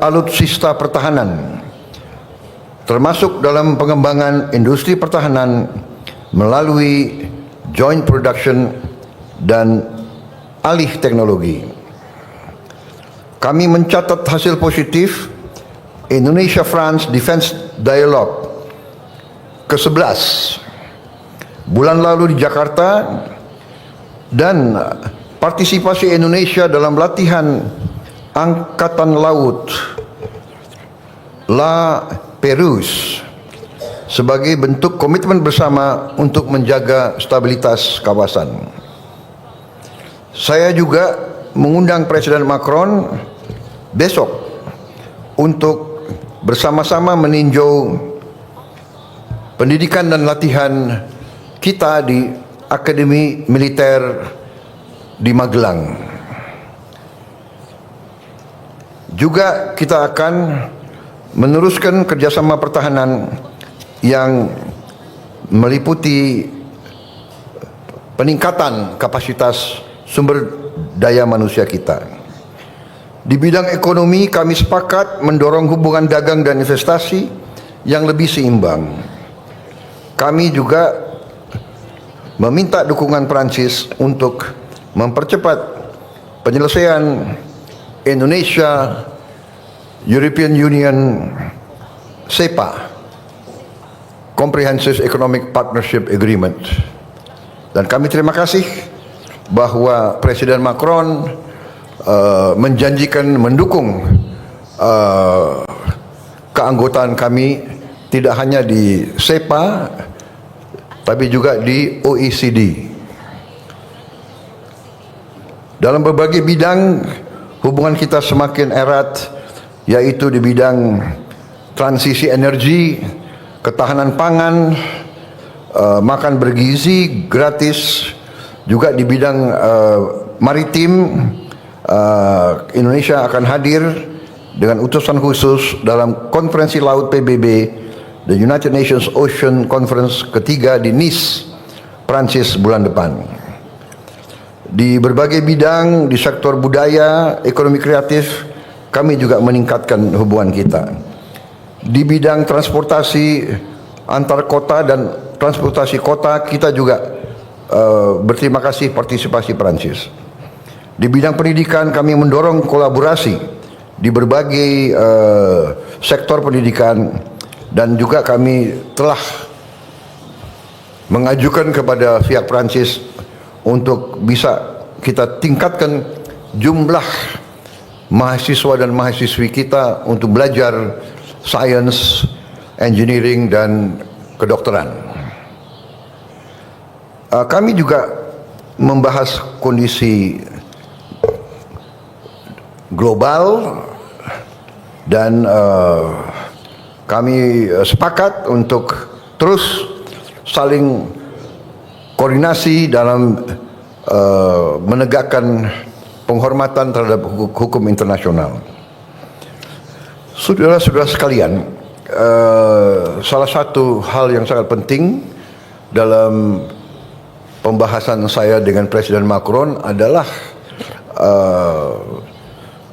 alutsista pertahanan, termasuk dalam pengembangan industri pertahanan melalui joint production dan alih teknologi. Kami mencatat hasil positif Indonesia-France Defense Dialogue ke-11 bulan lalu di Jakarta, dan partisipasi Indonesia dalam latihan Angkatan Laut La Pérouse sebagai bentuk komitmen bersama untuk menjaga stabilitas kawasan. Saya juga mengundang Presiden Macron besok untuk bersama-sama meninjau pendidikan dan latihan kita di Akademi Militer di Magelang. Juga kita akan meneruskan kerjasama pertahanan yang meliputi peningkatan kapasitas sumber daya manusia kita. Di bidang ekonomi, kami sepakat mendorong hubungan dagang dan investasi yang lebih seimbang. Kami juga meminta dukungan Prancis untuk mempercepat penyelesaian Indonesia European Union CEPA, Comprehensive Economic Partnership Agreement. Dan kami terima kasih bahwa Presiden Macron menjanjikan mendukung keanggotaan kami tidak hanya di CEPA tapi juga di OECD. Dalam berbagai bidang hubungan kita semakin erat, yaitu di bidang transisi energi, ketahanan pangan, makan bergizi gratis, juga di bidang maritim. Indonesia akan hadir dengan utusan khusus dalam konferensi laut PBB, The United Nations Ocean Conference ketiga di Nice, Prancis bulan depan. Di berbagai bidang, di sektor budaya, ekonomi kreatif, kami juga meningkatkan hubungan kita. Di bidang transportasi antar kota dan transportasi kota, kita juga berterima kasih partisipasi Prancis. Di bidang pendidikan, kami mendorong kolaborasi di berbagai sektor pendidikan, dan juga kami telah mengajukan kepada pihak Prancis untuk bisa kita tingkatkan jumlah mahasiswa dan mahasiswi kita untuk belajar sains, engineering, dan kedokteran. Kami juga membahas kondisi global dan kami sepakat untuk terus saling koordinasi dalam menegakkan penghormatan terhadap hukum internasional. Saudara-saudara sekalian, salah satu hal yang sangat penting dalam pembahasan saya dengan Presiden Macron adalah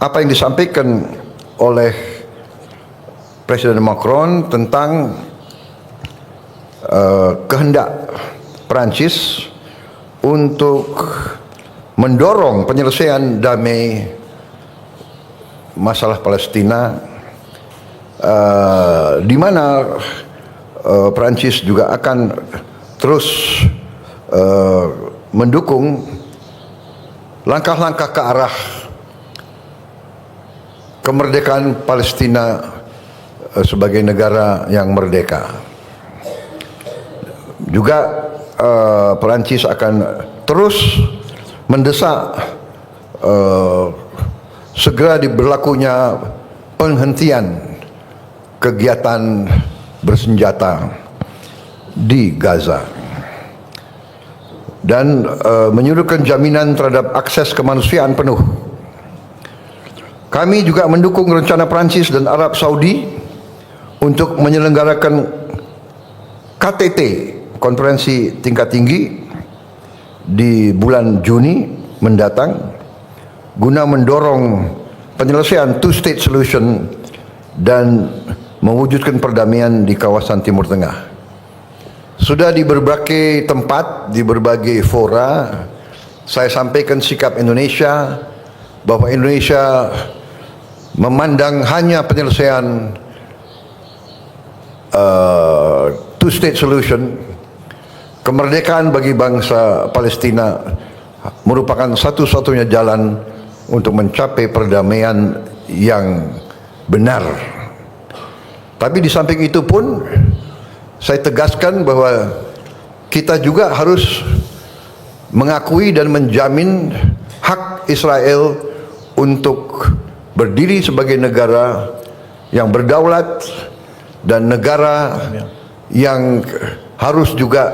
apa yang disampaikan oleh Presiden Macron tentang kehendak Prancis untuk mendorong penyelesaian damai masalah Palestina, di mana Prancis juga akan terus mendukung langkah-langkah ke arah kemerdekaan Palestina sebagai negara yang merdeka. Juga Perancis akan terus mendesak segera diberlakunya penghentian kegiatan bersenjata di Gaza dan menyuruhkan jaminan terhadap akses kemanusiaan penuh. Kami juga mendukung rencana Perancis dan Arab Saudi untuk menyelenggarakan KTT, konferensi tingkat tinggi, di bulan Juni mendatang guna mendorong penyelesaian two-state solution dan mewujudkan perdamaian di kawasan Timur Tengah. Sudah di berbagai tempat, di berbagai fora, saya sampaikan sikap Indonesia bahwa Indonesia memandang hanya penyelesaian two-state solution, kemerdekaan bagi bangsa Palestina merupakan satu-satunya jalan untuk mencapai perdamaian yang benar. Tapi di samping itu pun saya tegaskan bahwa kita juga harus mengakui dan menjamin hak Israel untuk berdiri sebagai negara yang berdaulat dan negara yang harus juga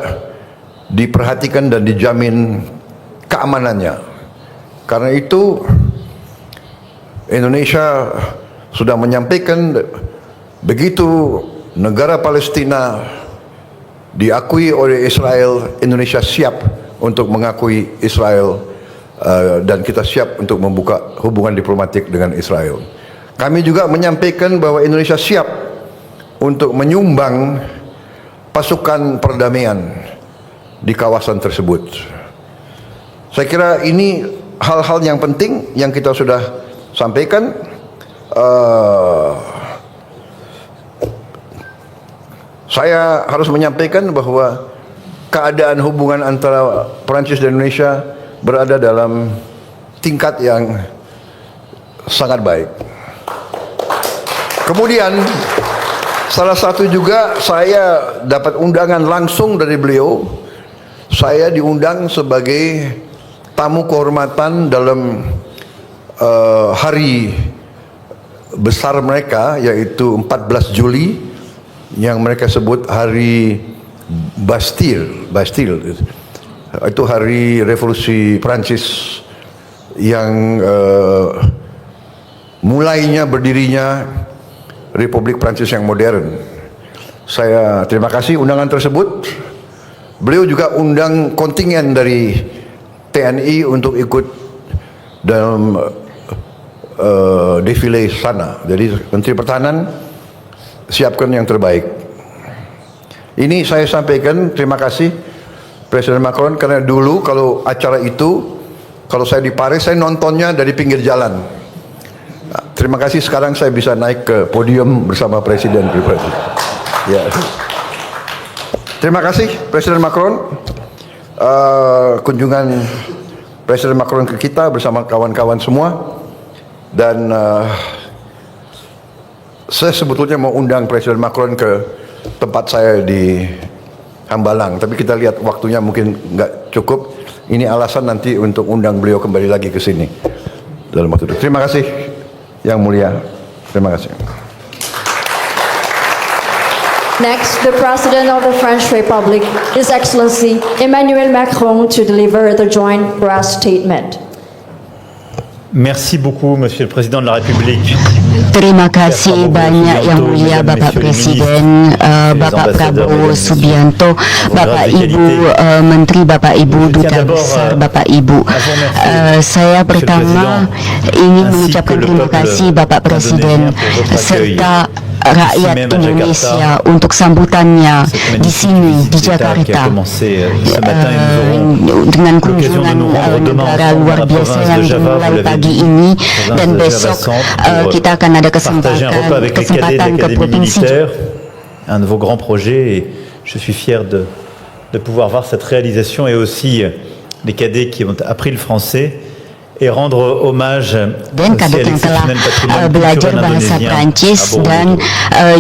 diperhatikan dan dijamin keamanannya. Karena itu Indonesia sudah menyampaikan begitu negara Palestina diakui oleh Israel, Indonesia siap untuk mengakui Israel dan kita siap untuk membuka hubungan diplomatik dengan Israel. Kami juga menyampaikan bahwa Indonesia siap untuk menyumbang pasukan perdamaian di kawasan tersebut. Saya kira ini hal-hal yang penting yang kita sudah sampaikan, saya harus menyampaikan bahwa keadaan hubungan antara Perancis dan Indonesia berada dalam tingkat yang sangat baik. Kemudian salah satu juga saya dapat undangan langsung dari beliau. Saya diundang sebagai tamu kehormatan dalam hari besar mereka, yaitu 14 Juli yang mereka sebut hari Bastille. Itu hari revolusi Prancis yang mulainya berdirinya Republik Prancis yang modern. Saya terima kasih undangan tersebut. Beliau juga undang kontingen dari TNI untuk ikut dalam defile sana. Jadi Menteri Pertahanan siapkan yang terbaik. Ini saya sampaikan terima kasih Presiden Macron, karena dulu kalau acara itu, kalau saya di Paris, saya nontonnya dari pinggir jalan. Nah, terima kasih sekarang saya bisa naik ke podium bersama Presiden pribadi. Ya. Terima kasih Presiden Macron. Kunjungan Presiden Macron ke kita bersama kawan-kawan semua, dan saya sebetulnya mau undang Presiden Macron ke tempat saya di Hambalang, tapi kita lihat waktunya mungkin nggak cukup. Ini alasan nanti untuk undang beliau kembali lagi ke sini dalam waktu itu. Terima kasih Yang Mulia. Terima kasih. Next, the President of the French Republic, His Excellency Emmanuel Macron, to deliver the joint press statement. Merci beaucoup, Monsieur le Président de la République. Terima kasih banyak Yang Mulia Bapak Presiden, Bapak Prabowo Subianto, Bapak Ibu Menteri, Bapak Ibu Duta Besar, Bapak Ibu. Saya pertama ingin mengucapkan terima kasih Bapak Presiden serta rakyat Indonesia untuk sambutannya di sini di Jakarta dengan kunjungan negara luar biasa yang dimulai pagi ini, dan besok kita akan ada kesempatan ke provinsi. Un de vos grands projets, et je suis fier de pouvoir voir cette réalisation, et aussi les cadets qui ont appris le français et rendre hommage dan kadet yang telah belajar bahasa Prancis dan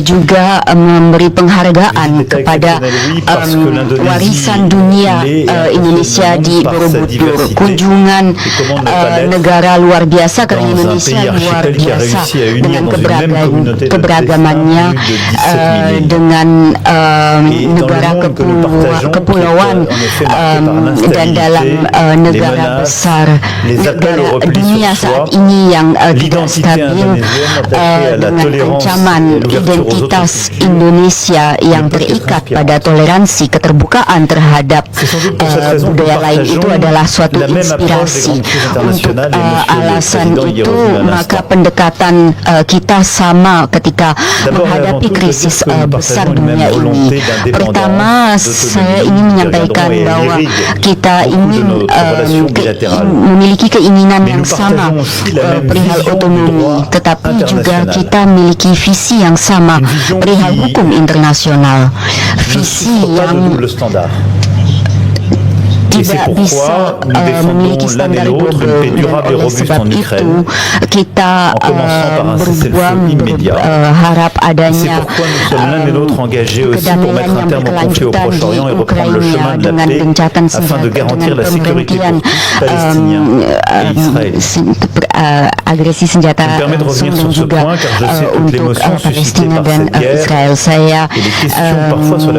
juga memberi penghargaan kepada warisan dunia Indonesia di Borobudur. Kunjungan negara luar biasa, karena Indonesia luar biasa dengan keberagamannya, dengan negara kepulauan dan dalam negara besar dunia saat ini yang tidak stabil, dengan ancaman identitas Indonesia yang terikat pada toleransi, keterbukaan terhadap budaya lain, itu adalah suatu inspirasi. Untuk alasan itu, maka pendekatan kita sama ketika menghadapi krisis besar dunia ini. Pertama, saya ingin menyampaikan bahwa kita ingin memiliki keinginan yang sama perihal otonomi, tetapi juga kita memiliki visi yang sama perihal hukum internasional, visi yang tidak bisa memiliki standar global. Oleh sebab itu kita berharap adanya kedamaian yang berkelanjutan di Ukraina dengan gencatan senjata, dengan pemberhentian agresi senjata langsung, dan juga untuk Palestina dan Israel. Saya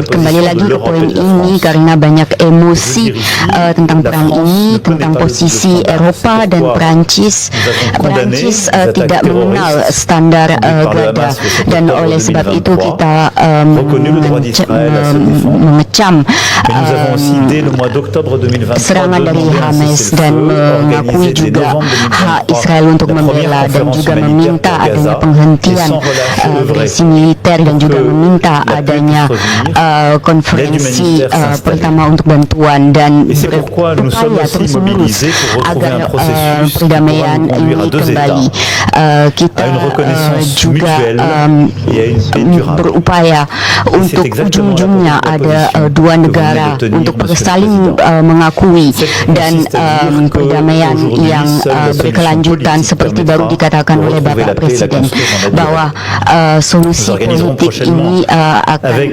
kembali lagi ke poin ini karena banyak emosi tentang perang ini, tentang posisi Eropa dan Perancis. Perancis tidak mengenal standar gada, dan oleh sebab itu kita mengecam serangan dari Hamas dan mengakui juga hak Israel untuk membela dan conférence juga humanitaire meminta pour adanya Gaza penghentian et sans relâche œuvrer agresi militer dan juga que meminta la paix adanya puisse revenir, konferensi l'aide humanitaire s'installe. pertama untuk bantuan dan Et c'est pourquoi nous sommes berupaya aussi terus-menerus mobilisés pour retrouver agar un processus qui perdamaian pourra nous conduire à ini deux kembali. Kita à une reconnaissance juga mutuelle et à une paix durable. berupaya untuk exactement ujung-ujungnya la ada position dua que vous negara venez de tenir, untuk Monsieur le saling Président. mengakui Celle dan consiste à dire que perdamaian aujourd'hui, yang seule la solution berkelanjutan politique seperti permettra baru dikatakan de oleh retrouver Bapak la paix et la Presiden construire dans la durée. bahwa solusi Nous organiserons politik prochainement ini akan avec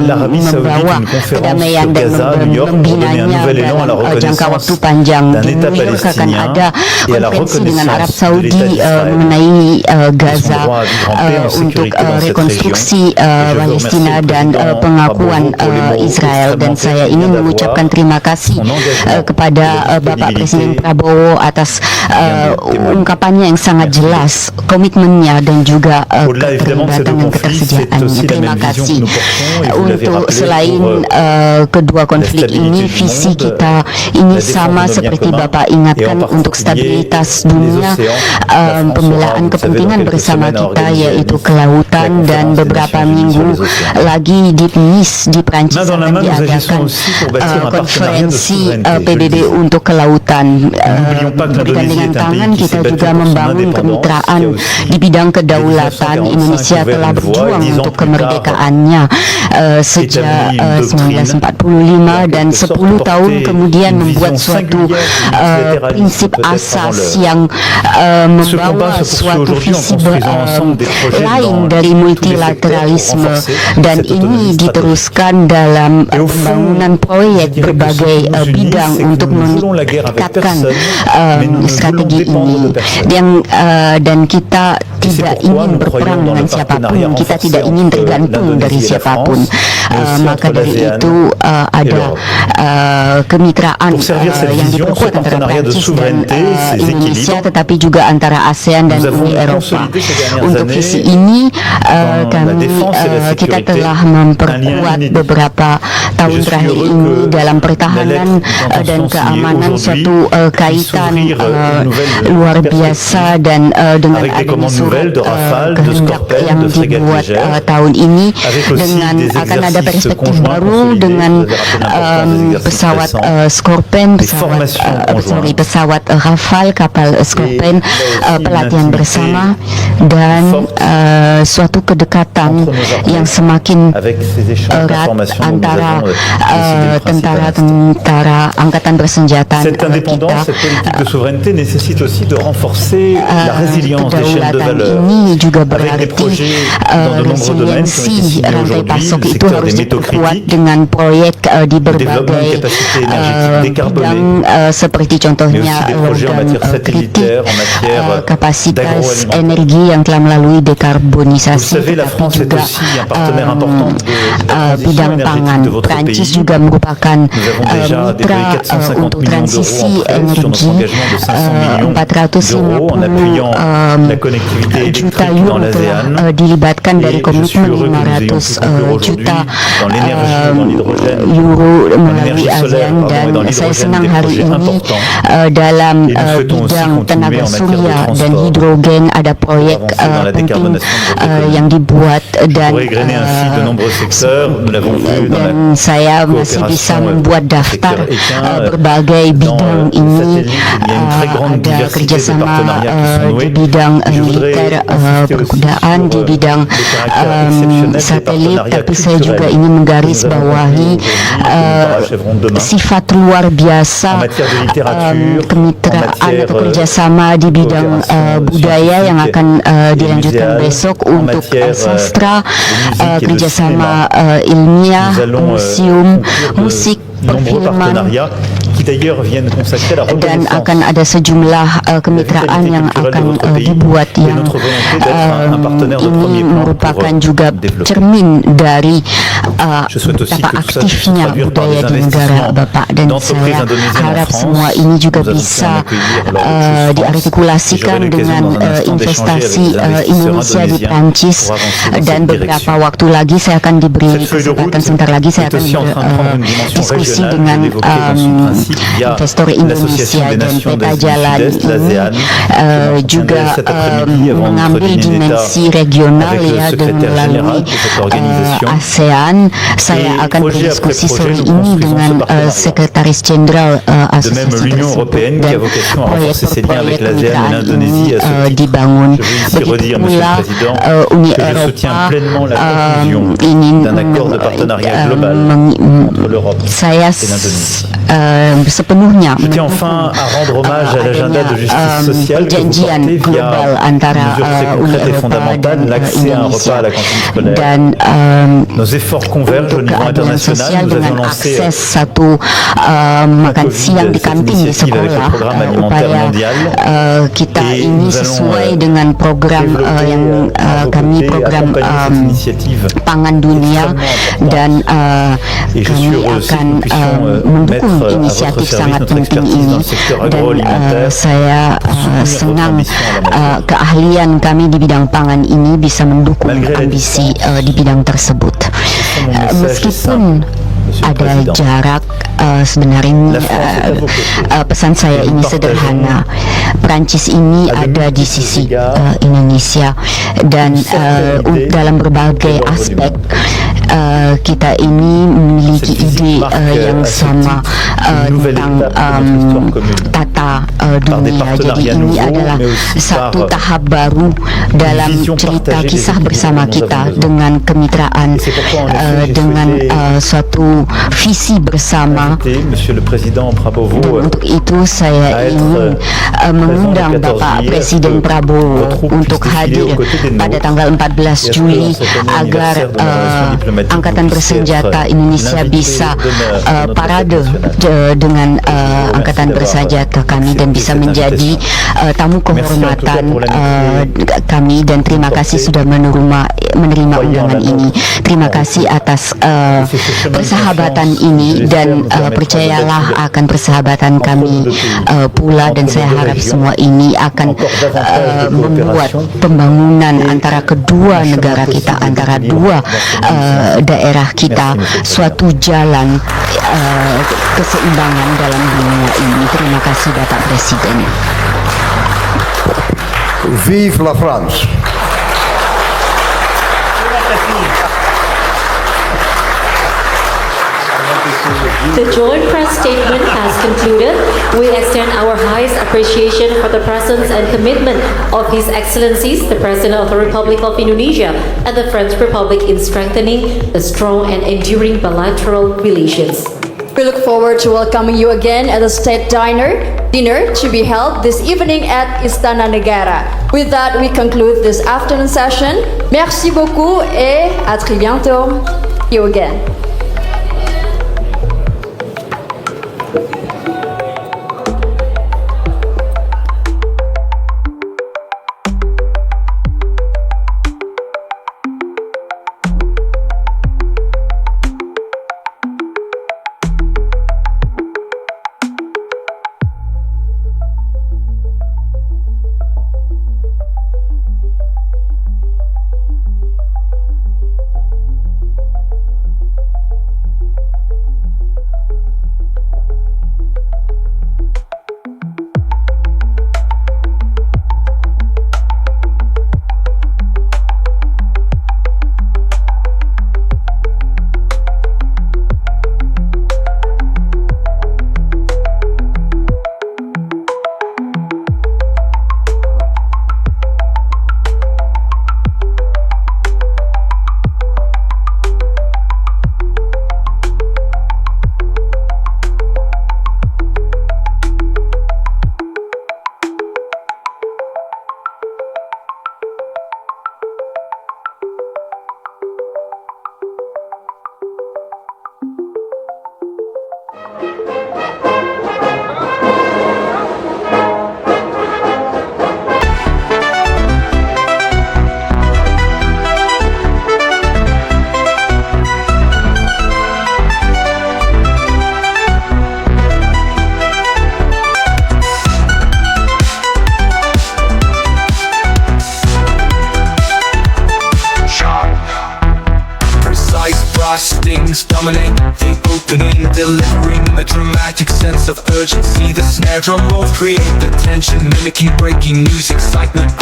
l'Arabie Saoudite membawa une conférence perdamaian sur dan Gaza, New York, pour donner un membinanya nouvel élan à la dalam jangka reconnaissance waktu panjang. d'un Di État New York akan palestinien ada et à la konferensi dengan Arab reconnaissance de Saudi l'État d'Israël mengenai Gaza son droit à vivre en paix et en untuk sécurité dans cette rekonstruksi région. Et je veux Palestina remercier le dan président pengakuan Prabowo pour les mots Israel dan extrêmement saya clairs qu'il ingin vient d'avoir, mengucapkan terima kasih son engagement kepada et la Bapak disponibilité Presiden Prabowo atas bien témoigné. ungkapannya yang sangat jelas, komitmennya dan juga Au-delà évidemment de ces deux keterlibatan dan conflits, c'est ketersediaannya. aussi la Terima même vision que kasih. nous portons et vous l'avez Untuk rappelé selain pour kedua konflik stabilité ini, du visi monde, kita ini la défense sama de nos seperti biens Bapak communs, ingatkan et en untuk particulier stabilitas les dunia, océans. La France pembelaan aura, vous le savez, kepentingan dans quelques bersama semaines à kita organiser yaitu la kelautan dan conférence des beberapa Nations Unies sur minggu les océans. lagi di Nice di Prancis Main dans la akan main, nous agissons diadakan aussi pour bâtir un partenariat de konferensi souveraineté. PBB untuk kelautan. N'oublions pas que l'Indonésie Bergandengan est un tangan pays qui kita s'est battu juga pour son membangun indépendance, kemitraan qui a aussi, di bidang dès kedaulatan. 1945, Indonesia ouvert telah une voie, berjuang et 10 ans untuk plus tard, kemerdekaannya sejak établi une doctrine 1945 dan 10 tahun porter kemudian une membuat vision suatu singulière du multilatéralisme, prinsip peut-être asas avant l'heure. yang Ce combat membawa se poursuit suatu aujourd'hui en visi construisant ensemble des projets lain dans dari tous les multilateralisme secteurs pour renforcer dan cette ini autonomie diteruskan dalam Et au fond, pembangunan proyek je dirais que berbagai ce qui nous unit, bidang c'est que untuk nous voulons la guerre avec meningkatkan personne, mais nous ne strategi voulons dépendre ini de personne. yang dan kita Et c'est tidak pourquoi ingin nous berperang croyons dans dengan le siapapun, partenariat kita renforcé tidak ingin entre tergantung dari l'Indonésie et la siapapun. France, mais aussi Maka entre dari l'ASEAN itu ada l'Europe. kemitraan Pour servir cette yang vision, diperkuat ce antara partenariat de Prancis dan souveraineté, ces Indonesia, équilibres, tetapi juga antara ASEAN dan nous avons Uni Eropa. consolidé ces dernières Untuk années visi ini dans la kami défense et la kita sécurité, telah un lien memperkuat inédit. beberapa tahun Je suis terakhir heureux ini que dalam la pertahanan lettre dan d'intention signée keamanan aujourd'hui suatu puisse kaitan ouvrir une nouvelle luar perspective biasa dan dengan avec des adanya commandes surat nouvelles de Rafale, de kehendak Scorpène, yang de frégates dibuat légères, tahun ini avec aussi dengan des akan ada exercices perspektif conjoints baru consolidés. dengan Vous avez rappelé l'importance des exercices pesawat récents, Scorpène, des pesawat formations conjointes. pesawat Rafale, kapal Scorpène, là aussi pelatihan une bersama intimité dan forte suatu kedekatan entre nos armées, yang semakin avec ces échanges erat d'informations dont nous antara avons décidé le principe à l'instant. tentara angkatan bersenjata Cette indépendance, kita. cette politique de souveraineté nécessite aussi de renforcer la résilience des chaînes de Kedaulatan valeur. ini juga Avec des berarti projets dans de nombreux domaines qui ont été resiliensi signés rantai aujourd'hui, pasok le itu secteur harus des métaux diperkuat critiques, dengan proyek di développement de berbagai capacités énergétiques décarbonées, bidang seperti mais contohnya aussi des projets en logam matière kritik, satellitaire, en matière kapasitas d'agroalimentaire. energi yang telah melalui Vous le dekarbonisasi, savez, la tetapi France est juga aussi un partenaire important de la transition bidang pangan. énergétique de votre Prancis pays. juga merupakan Nous avons déjà mitra déployé 450 untuk millions d'euros transisi en prêt sur notre energi, engagement de 500 millions d'euros en appuyant la connectivité juta électrique dans euro l'ASEAN. telah dilibatkan Et dari je suis komitmen heureux que nous ayons 500 pu conclure aujourd'hui juta dans l'énergie, dans l'hydrogène, euro dans melalui l'énergie solaire, ASEAN pardon, et dans dan saya l'hydrogène senang des hari projets ini importants. dalam Et nous souhaitons aussi bidang continuer tenaga en matière de surya dan transport hidrogen ada proyek pour avancer dans la penting décarbonation de votre économie. yang dibuat dan Pour égrener ainsi de nombreux secteurs, nous l'avons vu dans la dan saya masih bisa coopération membuat daftar secteur équin, berbagai dans bidang le ini. satellite, il y a une très grande Ada diversité de kerjasama partenariats qui sont di noués. bidang Et je voudrais militer, insister aussi perkudaan, sur di bidang le caractère exceptionnel des satelit, partenariats tapi saya juga culturels ingin que menggarisbawahi nous avons aujourd'hui et que nous parachèverons demain. sifat luar biasa En matière de littérature, kemitraan en matière, atau kerjasama di bidang coopération budaya yang scientifique akan et dilanjutkan muséale, besok en untuk matière, sastra, de musique et de kerjasama cinéma. ilmiah, Nous allons museum, conclure musik, de nombreux perfilman, partenariats qui d'ailleurs viennent consacrer la dan reconnaissance akan ada sejumlah kemitraan yang akan dibuat yang ini merupakan juga cermin dari betapa aktifnya budaya di negara Bapak, dan saya harap semua ini juga bisa diartikulasikan dengan investasi Indonesia di Prancis, dan beberapa waktu lagi saya akan diberi kesempatan, sebentar lagi saya akan diskusi dengan politique via investor l'Association Indonesia des dan Nations peta d'Asie jalan du Sud-Est, ini l'ASEAN, juga cet après-midi avant notre mengambil dîner d'État dimensi regional avec le ya secrétaire melalui général de cette organisation. ASEAN. Saya Et akan projet après berdiskusi projet, sore nous ini construisons dengan ce partenariat. Sekretaris Jenderal De même, asosiasi l'Union tersebut européenne qui a dan vocation à proyek renforcer ses liens avec per l'ASEAN et kemitraan l'Indonésie ini à ce titre. dibangun. Je veux ici Begitu redire, Monsieur le pula Président, Uni que je soutiens Eropa pleinement la conclusion ingin d'un accord de partenariat global entre l'Europe saya et l'Indonésie. sepenuhnya Je tiens enfin à rendre hommage à l'agenda de justice sociale que vous perjanjian portez global via antara une mesure très Uni concrète et Eropa dan fondamentale, l'accès à un repas Indonesia à la cantine scolaire. dan Nos efforts convergent au untuk niveau keadilan international. sosial Nous avions dengan lancé akses satu makan Covid, siang di cette kantin di initiative avec le sekolah, programme alimentaire upaya mondial. kita Et ini nous allons, sesuai dengan program développer, yang kami program accompagner cette initiative pangan dunia dan Et je kami suis heureux aussi que akan nous puissions mendukung mettre à inisiatif votre service sangat notre penting expertise ini dans le secteur dan agroalimentaire. saya senang keahlian kami di bidang pangan ini bisa mendukung Malgré la ambisi di bidang tersebut. Mon message est Meskipun simple, Monsieur le ada Président. jarak, sebenarnya La France est à vos côtés. pesan saya ini Partageons sederhana. Perancis ini à de ada di multiples sisi égards Indonesia dan une certaine idée dalam berbagai de l'ordre du aspek monde. kita ini memiliki Cette visite ide marque, yang à ce sama une nouvelle tentang étape de notre histoire commune. tata des dunia. Jadi partenariats ini nouveaux, adalah mais aussi satu par tahap baru dalam vision cerita partagée des kisah équilibres bersama dont nous kita avons besoin. dengan kemitraan Et c'est pourquoi, en effet, j'ai dengan souhaité suatu visi bersama. Invité Monsieur le Président Prabowo Dan untuk itu saya à être ingin mengundang présent le 14 Bapak juillet, Presiden que Prabowo votre troupe untuk puisse défiler hadir aux côtés des pada nôtres. tanggal 14 Et Juli dans cette année agar anniversaire de la relation diplomatique, Angkatan vous puissiez Bersenjata être Indonesia l'invité bisa d'honneur de notre parade fête dengan remercie Angkatan d'avoir Bersenjata kami dan accepté bisa cette menjadi tamu Merci en tout cas kehormatan pour l'amitié kami dan terima kasih portée. sudah menerima Croyez en undangan la ini. nôtre. Terima kasih atas c'est ce chemin de persahabatan confiance ini que j'espère dan nous permettra percayalah de akan persahabatan kami pula dan saya harap semua ini akan membuat pembangunan antara kedua negara kita, antara dua daerah kita suatu jalan keseimbangan dalam dunia ini. Terima kasih Bapak Presiden. Vive la France. The joint press statement has concluded. We extend our highest appreciation for the presence and commitment of His Excellencies, the President of the Republic of Indonesia and the French Republic in strengthening the strong and enduring bilateral relations. We look forward to welcoming you again at the state dinner to be held this evening at Istana Negara. With that, we conclude this afternoon session. Merci beaucoup et à très bientôt. See you again. things dominate the opening, delivering a dramatic sense of urgency. The snare drum rolls create the tension, mimicking breaking news excitement.